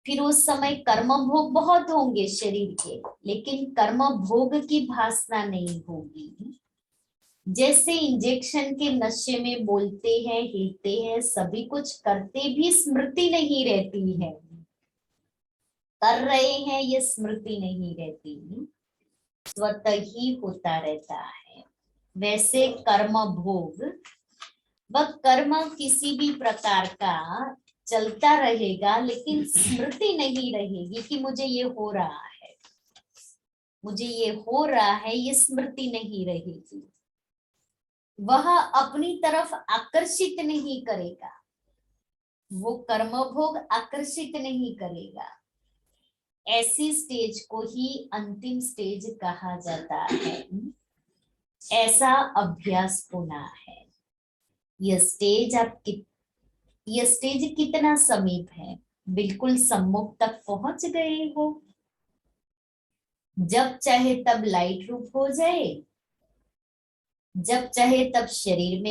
फिर उस समय कर्म भोग बहुत होंगे शरीर के, लेकिन कर्म भोग की भासना नहीं होगी। जैसे इंजेक्शन के नशे में बोलते हैं, हिलते हैं, सभी कुछ करते भी स्मृति नहीं रहती है। कर रहे हैं ये स्मृति नहीं रहती, स्वतः ही होता रहता है। वैसे कर्म भोग व कर्म किसी भी प्रकार का चलता रहेगा, लेकिन स्मृति नहीं रहेगी कि मुझे ये हो रहा है, मुझे ये हो रहा है, ये स्मृति नहीं रहेगी। वह अपनी तरफ आकर्षित नहीं करेगा, वो कर्म भोग आकर्षित नहीं करेगा। ऐसी स्टेज को ही अंतिम स्टेज कहा जाता है। ऐसा अभ्यास होना है। यह स्टेज कितना समीप है, बिल्कुल सम्मुख तक पहुंच गए हो। जब चाहे तब लाइट रूप हो जाए, जब चाहे तब शरीर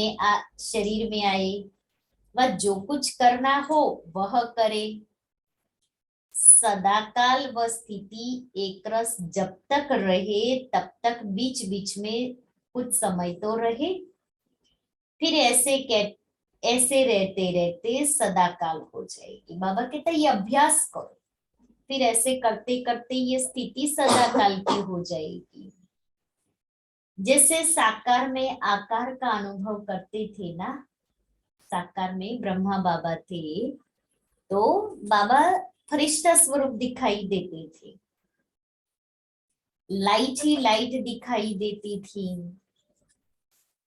में आए, व जो कुछ करना हो वह करे। सदाकाल व स्थिति एक रस जब तक रहे तब तक बीच बीच में कुछ समय तो रहे। फिर ऐसे रहते रहते सदाकाल हो जाएगी। बाबा कहता है ये अभ्यास करो, फिर ऐसे करते करते ये स्थिति सदाकाल की हो जाएगी। जैसे साकार में आकार का अनुभव करते थे ना, साकार में ब्रह्मा बाबा थे, तो बाबा फरिश्ता स्वरूप दिखाई देते थे, लाइट ही लाइट दिखाई देती थी।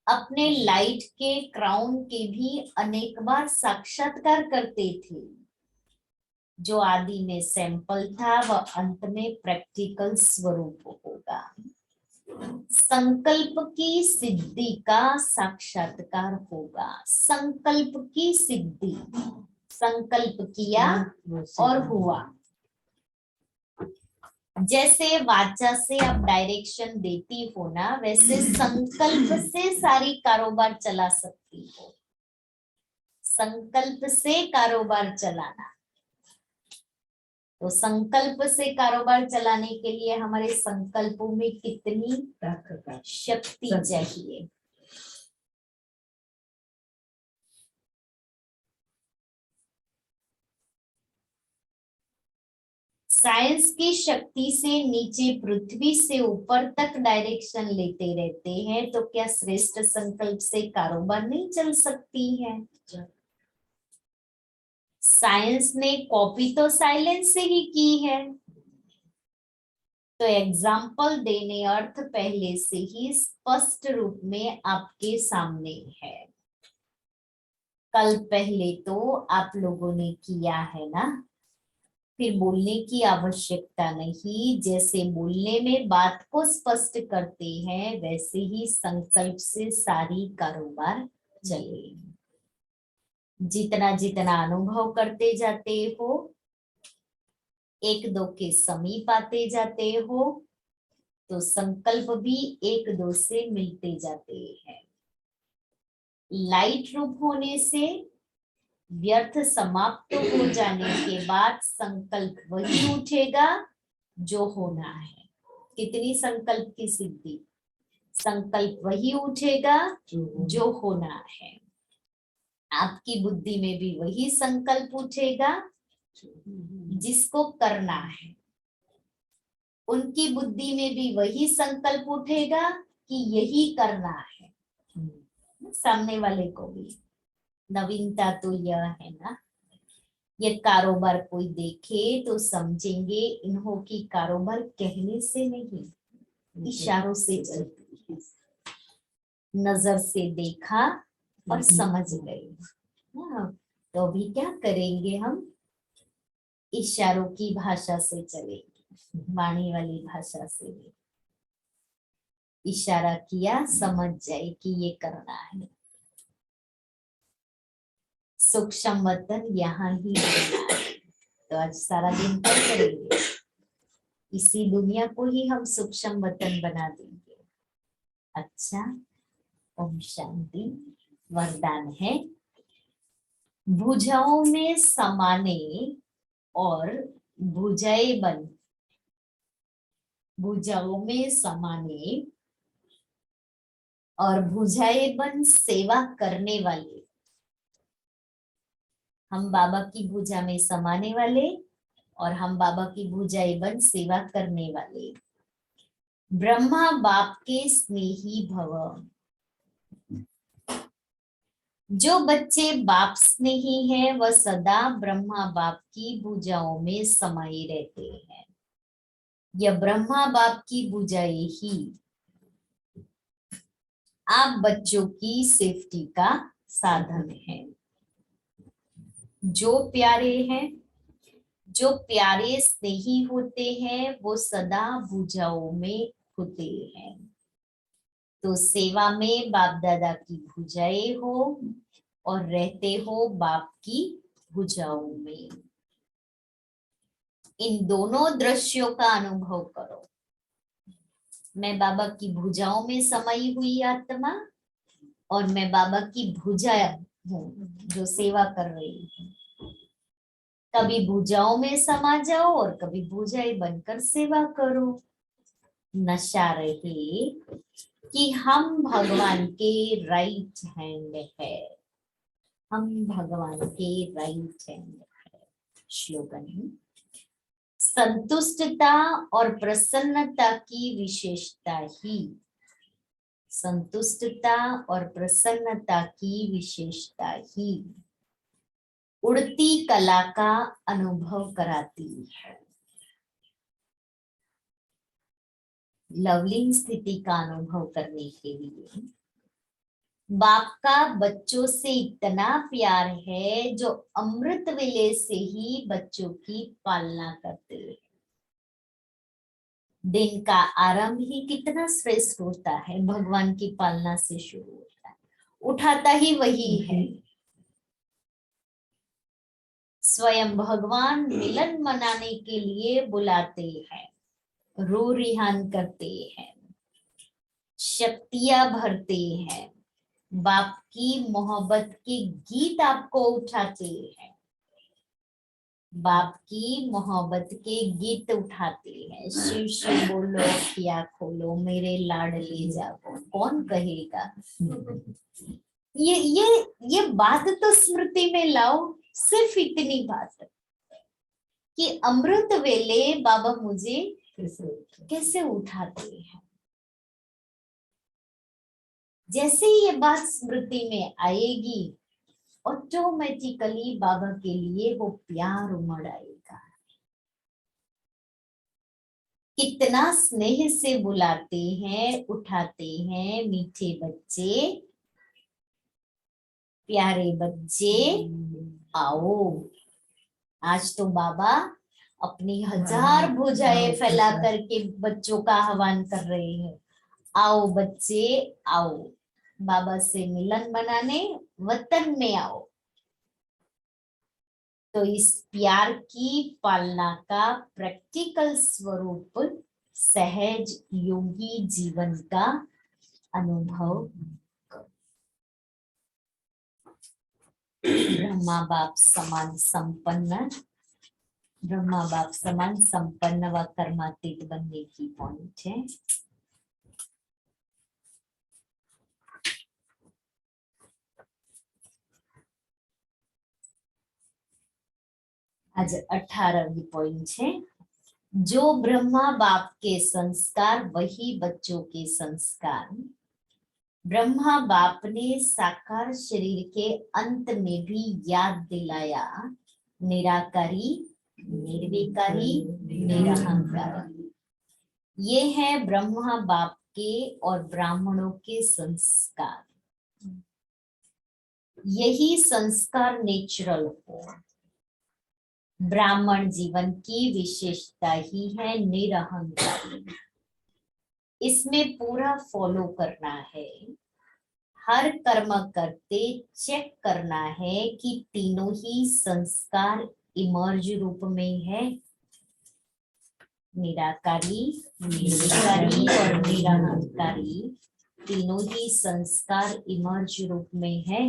अपने लाइट के क्राउन के भी अनेक बार साक्षात्कार करते थे। जो आदि में सैंपल था वह अंत में प्रैक्टिकल स्वरूप होगा। संकल्प की सिद्धि का साक्षात्कार होगा। संकल्प की सिद्धि, संकल्प किया और हुआ। जैसे वाचा से आप डायरेक्शन देती हो ना, वैसे संकल्प से सारी कारोबार चला सकती हो। संकल्प से कारोबार चलाना, तो संकल्प से कारोबार चलाने के लिए हमारे संकल्पों में कितनी शक्ति चाहिए। साइंस की शक्ति से नीचे पृथ्वी से ऊपर तक डायरेक्शन लेते रहते हैं, तो क्या श्रेष्ठ संकल्प से कारोबार नहीं चल सकती है? साइंस ने कॉपी तो साइलेंस से ही की है, तो एग्जाम्पल देने अर्थ पहले से ही स्पष्ट रूप में आपके सामने है। कल पहले तो आप लोगों ने किया है ना, फिर बोलने की आवश्यकता नहीं। जैसे बोलने में बात को स्पष्ट करते हैं, वैसे ही संकल्प से सारी कारोबार चले। जितना जितना अनुभव करते जाते हो, एक दो के समीप आते जाते हो, तो संकल्प भी एक दो से मिलते जाते हैं। लाइट रूप होने से व्यर्थ समाप्त हो जाने के बाद संकल्प वही उठेगा जो होना है। कितनी संकल्प की सिद्धि? संकल्प वही उठेगा जो होना है। आपकी बुद्धि में भी वही संकल्प उठेगा जिसको करना है। उनकी बुद्धि में भी वही संकल्प उठेगा कि यही करना है। सामने वाले को भी नवीनता तो यह है ना, ये कारोबार कोई देखे तो समझेंगे इन्हों की कारोबार कहने से नहीं, इशारों से चलती है। नजर से देखा और समझ गए। तो अभी क्या करेंगे हम? इशारों की भाषा से चलेंगे, वाणी वाली भाषा से। इशारा किया, समझ जाए कि ये करना है। सूक्ष्म वतन यहाँ ही रहना है। तो आज सारा दिन क्या करेंगे? इसी दुनिया को ही हम सूक्ष्म वतन बना देंगे। अच्छा, ओम शांति। वरदान है, भुजाओं में समाने और भुजाएं बन, भुजाओं में समाने और भुजाएं बन सेवा करने वाले। हम बाबा की भुजा में समाने वाले और हम बाबा की भुजाएं बन सेवा करने वाले। ब्रह्मा बाप के स्नेही भव। जो बच्चे बाप स्नेही हैं वह सदा ब्रह्मा बाप की भुजाओं में समाये रहते हैं। यह ब्रह्मा बाप की भुजाएं ही आप बच्चों की सेफ्टी का साधन है। जो प्यारे हैं, जो प्यारे स्नेही होते हैं, वो सदा भुजाओं में होते हैं। तो सेवा में बाप दादा की भुजाएं हो और रहते हो बाप की भुजाओं में। इन दोनों दृश्यों का अनुभव करो। मैं बाबा की भुजाओं में समाई हुई आत्मा और मैं बाबा की भुजा हूँ जो सेवा कर रही हूँ। कभी भुजाओं में समा जाओ और कभी भुजाएं बनकर सेवा करो। नशा रहे कि हम भगवान के राइट हैंड है, हम भगवान के राइट हैंड है। श्लोगन, संतुष्टता और प्रसन्नता की विशेषता ही, संतुष्टता और प्रसन्नता की विशेषता ही उड़ती कला का अनुभव कराती है। लवलीन स्थिति का अनुभव करने के लिए बाप का बच्चों से इतना प्यार है जो अमृत वेले से ही बच्चों की पालना करते हैं। दिन का आरंभ ही कितना श्रेष्ठ होता है, भगवान की पालना से शुरू होता है। उठाता ही वही है। स्वयं भगवान मिलन मनाने के लिए बुलाते हैं, रो रिहान करते हैं, शक्तियां भरते हैं, बाप की मोहब्बत के गीत आपको उठाते हैं, बाप की मोहब्बत के गीत उठाते हैं। शिव शिव बोलो, अखियां खोलो, मेरे लाड ले जाओ। कौन कहेगा? ये बात तो स्मृति में लाओ, सिर्फ इतनी बात। कि अमृत वेले बाबा मुझे कैसे उठाते हैं। जैसे ही ये बात स्मृति में आएगी, ऑटोमेटिकली बाबा के लिए वो प्यार उमड़ आएगा। कितना स्नेह से बुलाते हैं, उठाते हैं, मीठे बच्चे, प्यारे बच्चे आओ। आज तो बाबा अपनी 1000 भुजाएं फैला करके बच्चों का आह्वान कर रहे हैं, आओ बच्चे आओ, बाबा से मिलन बनाने वतन में आओ। तो इस प्यार की पालना का प्रैक्टिकल स्वरूप सहज योगी जीवन का अनुभव। ब्रह्मा बाप समान संपन्न, ब्रह्मा बाप समान संपन्न व कर्मातीत बनने की पॉइंट है। आज 18वीं पॉइंट है, जो ब्रह्मा बाप के संस्कार वही बच्चों के संस्कार। ब्रह्मा बाप ने साकार शरीर के अंत में भी याद दिलाया, निराकारी, निर्विकारी, निरहंकारी। ये है ब्रह्मा बाप के और ब्राह्मणों के संस्कार। यही संस्कार नेचुरल हो। ब्राह्मण जीवन की विशेषता ही है निरहंकारी। इसमें पूरा फॉलो करना है, हर कर्म करते चेक करना है कि तीनों ही संस्कार इमर्ज रूप में है, निराकारी, निर्विकारी और निरहंकारी। तीनों ही संस्कार इमर्ज रूप में है।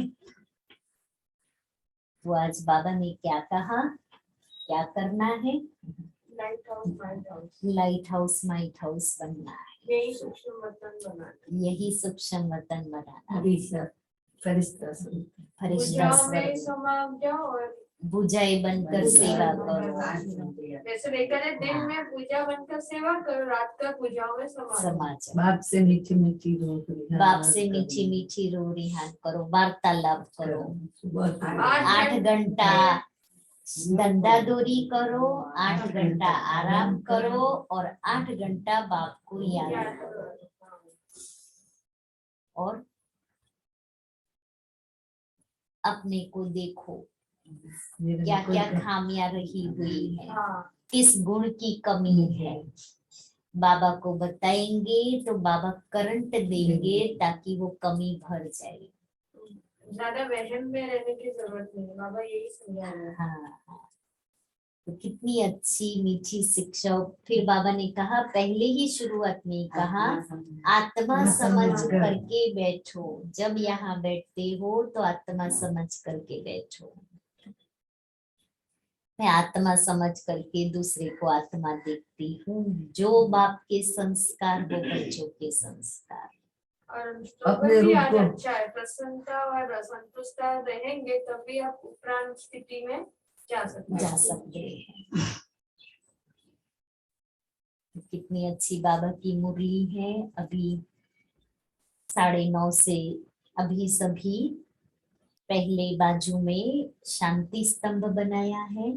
तो आज बाबा ने क्या कहा, क्या करना है? लाइट हाउस माइट हाउस बनना है। यही सूक्ष्म वतन बनाना, यही सूक्ष्म वतन बनाना। फरिश्ता भुजाएं बनकर सेवा करो। जैसे देखा है, दिन में पूजा बनकर सेवा करो, रात का पूजाओं में समाज। बाप से मीठी मीठी रो, बाप से मीठी मीठी रो रिहान करो, वार्तालाप करो। 8 घंटा धंधा दूरी करो, 8 घंटा आराम करो और 8 घंटा बाप को याद करो। और अपने को देखो, क्या क्या खामियां रही हुई है, किस गुण की कमी है। बाबा को बताएंगे तो बाबा करंट देंगे ताकि वो कमी भर जाए। ज्यादा वहम में रहने की जरूरत नहीं, बाबा यही समझा रहे हैं। हाँ, तो कितनी अच्छी मीठी शिक्षा। फिर बाबा ने कहा, पहले ही शुरुआत में कहा, आत्मा समझ करके बैठो। जब यहाँ बैठते हो तो आत्मा समझ करके बैठो। मैं आत्मा समझ करके दूसरे को आत्मा देखती हूँ। जो बाप के संस्कार वो बच्चों के संस्कार। और अपने रूप को अच्छा है, प्रसन्नता और संतुष्टता रहेंगे तभी आप उपरांत स्थिति में जा सकते हैं। कितनी अच्छी बाबा की मुरली है। अभी 9:30 से अभी सभी पहले बाजू में शांति स्तंभ बनाया है,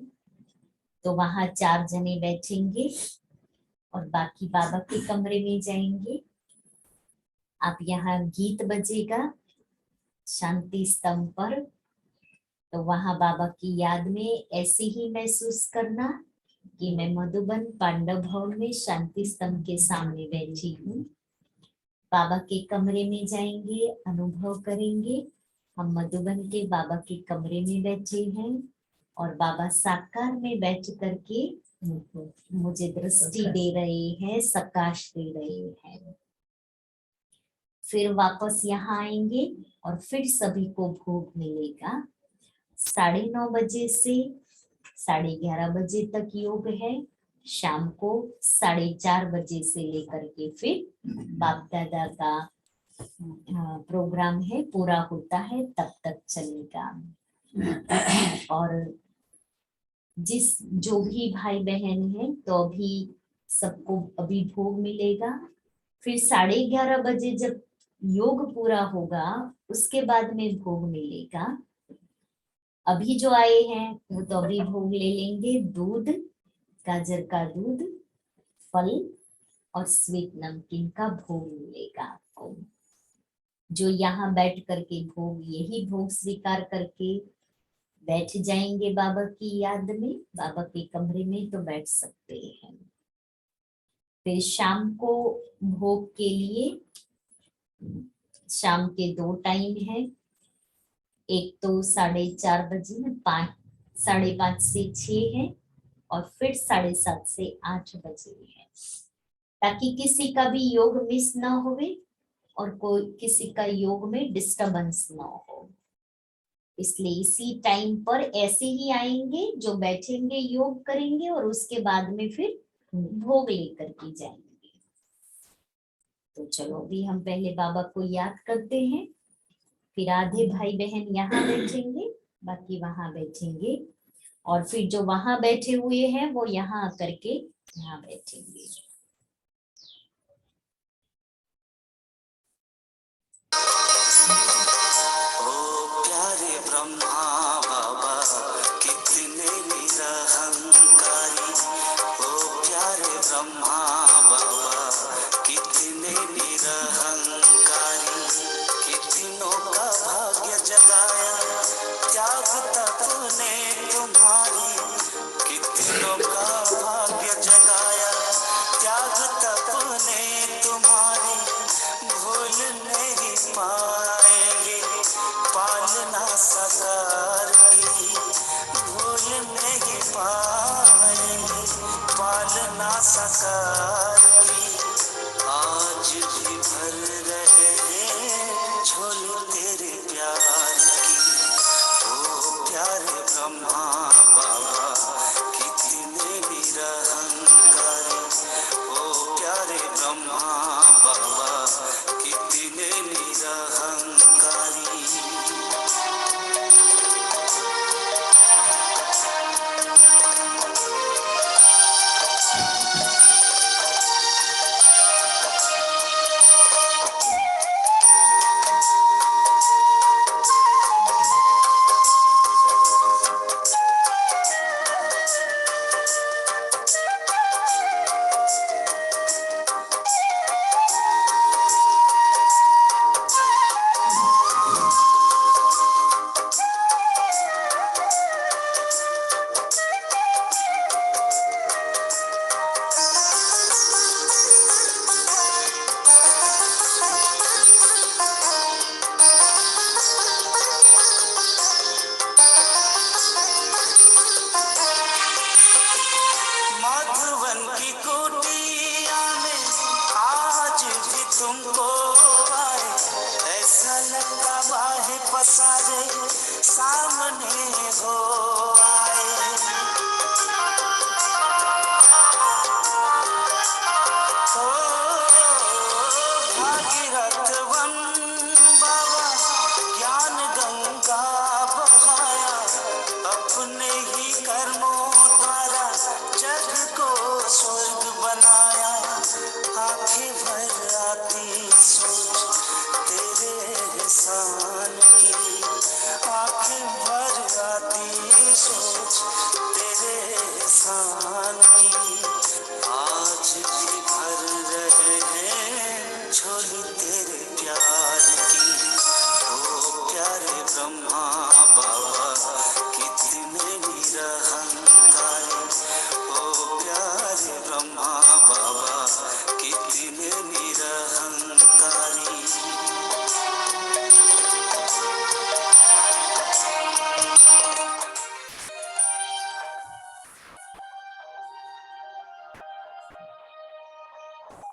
तो वहां 4 जने बैठेंगे और बाकी बाबा के कमरे में जाएंगे। आप यहाँ गीत बजेगा शांति स्तंभ पर, तो वहां बाबा की याद में ऐसे ही महसूस करना कि मैं मधुबन पांडव भवन में शांति स्तंभ के सामने बैठी हूँ। बाबा के कमरे में जाएंगे, अनुभव करेंगे हम मधुबन के बाबा के कमरे में बैठे हैं और बाबा साकार में बैठ करके मुझे दृष्टि दे रहे हैं, सकाश दे रहे हैं। फिर वापस यहाँ आएंगे और फिर सभी को भोग मिलेगा। 9:30 बजे से 11:30 बजे तक योग है। शाम को 4:30 बजे से लेकर के फिर बाप दादा का प्रोग्राम है, पूरा होता है तब तक चलेगा। और जो भी भाई बहन है तो अभी सबको अभी भोग मिलेगा। फिर 11:30 बजे जब योग पूरा होगा उसके बाद में भोग मिलेगा। अभी जो आए हैं वो तो अभी भोग ले लेंगे। दूध, गाजर का दूध, फल और स्वीट नमकीन का भोग मिलेगा आपको। जो यहाँ बैठ करके भोग, यही भोग स्वीकार करके बैठ जाएंगे बाबा की याद में, बाबा के कमरे में, तो बैठ सकते हैं। फिर शाम को भोग के लिए शाम के 2 टाइम है। एक तो 4:30 बजे में, 5:30 से 6 है, और फिर 7:30 से 8 बजे है, ताकि किसी का भी योग मिस ना होवे और कोई किसी का योग में डिस्टरबेंस ना हो। इसलिए इसी टाइम पर ऐसे ही आएंगे, जो बैठेंगे योग करेंगे और उसके बाद में फिर भोग लेकर के जाएंगे। तो चलो अभी हम पहले बाबा को याद करते हैं, फिर आधे भाई बहन यहाँ बैठेंगे, बाकी वहां बैठेंगे, और फिर जो वहां बैठे हुए हैं वो यहाँ आकर के यहाँ बैठेंगे। ओ प्यारे ब्रह्मा बाबा कितने निरहंकारी, ओ प्यारे ब्रह्मा बाबा कितने निरहंकारी, कितनों का भाग्य जगाया त्याग तप ने तुम्हारी, कितनों का भाग्य जगाया त्याग तप ने तुम्हारी, भूल नहीं पाएंगे पालना साकार की, भूल नहीं पाएंगे पालना साकार की। आज भी भर रहे हैं झोली तेरे प्यार की, ओ प्यारे ब्रह्मा बाबा कितने निरहंकारी, ओ प्यारे ब्रह्मा बाबा कितने निरहंकारी। माधवन की कुटिया में आज भी तुमको पाए, ऐसा लगता बाहें पसारे सामने हो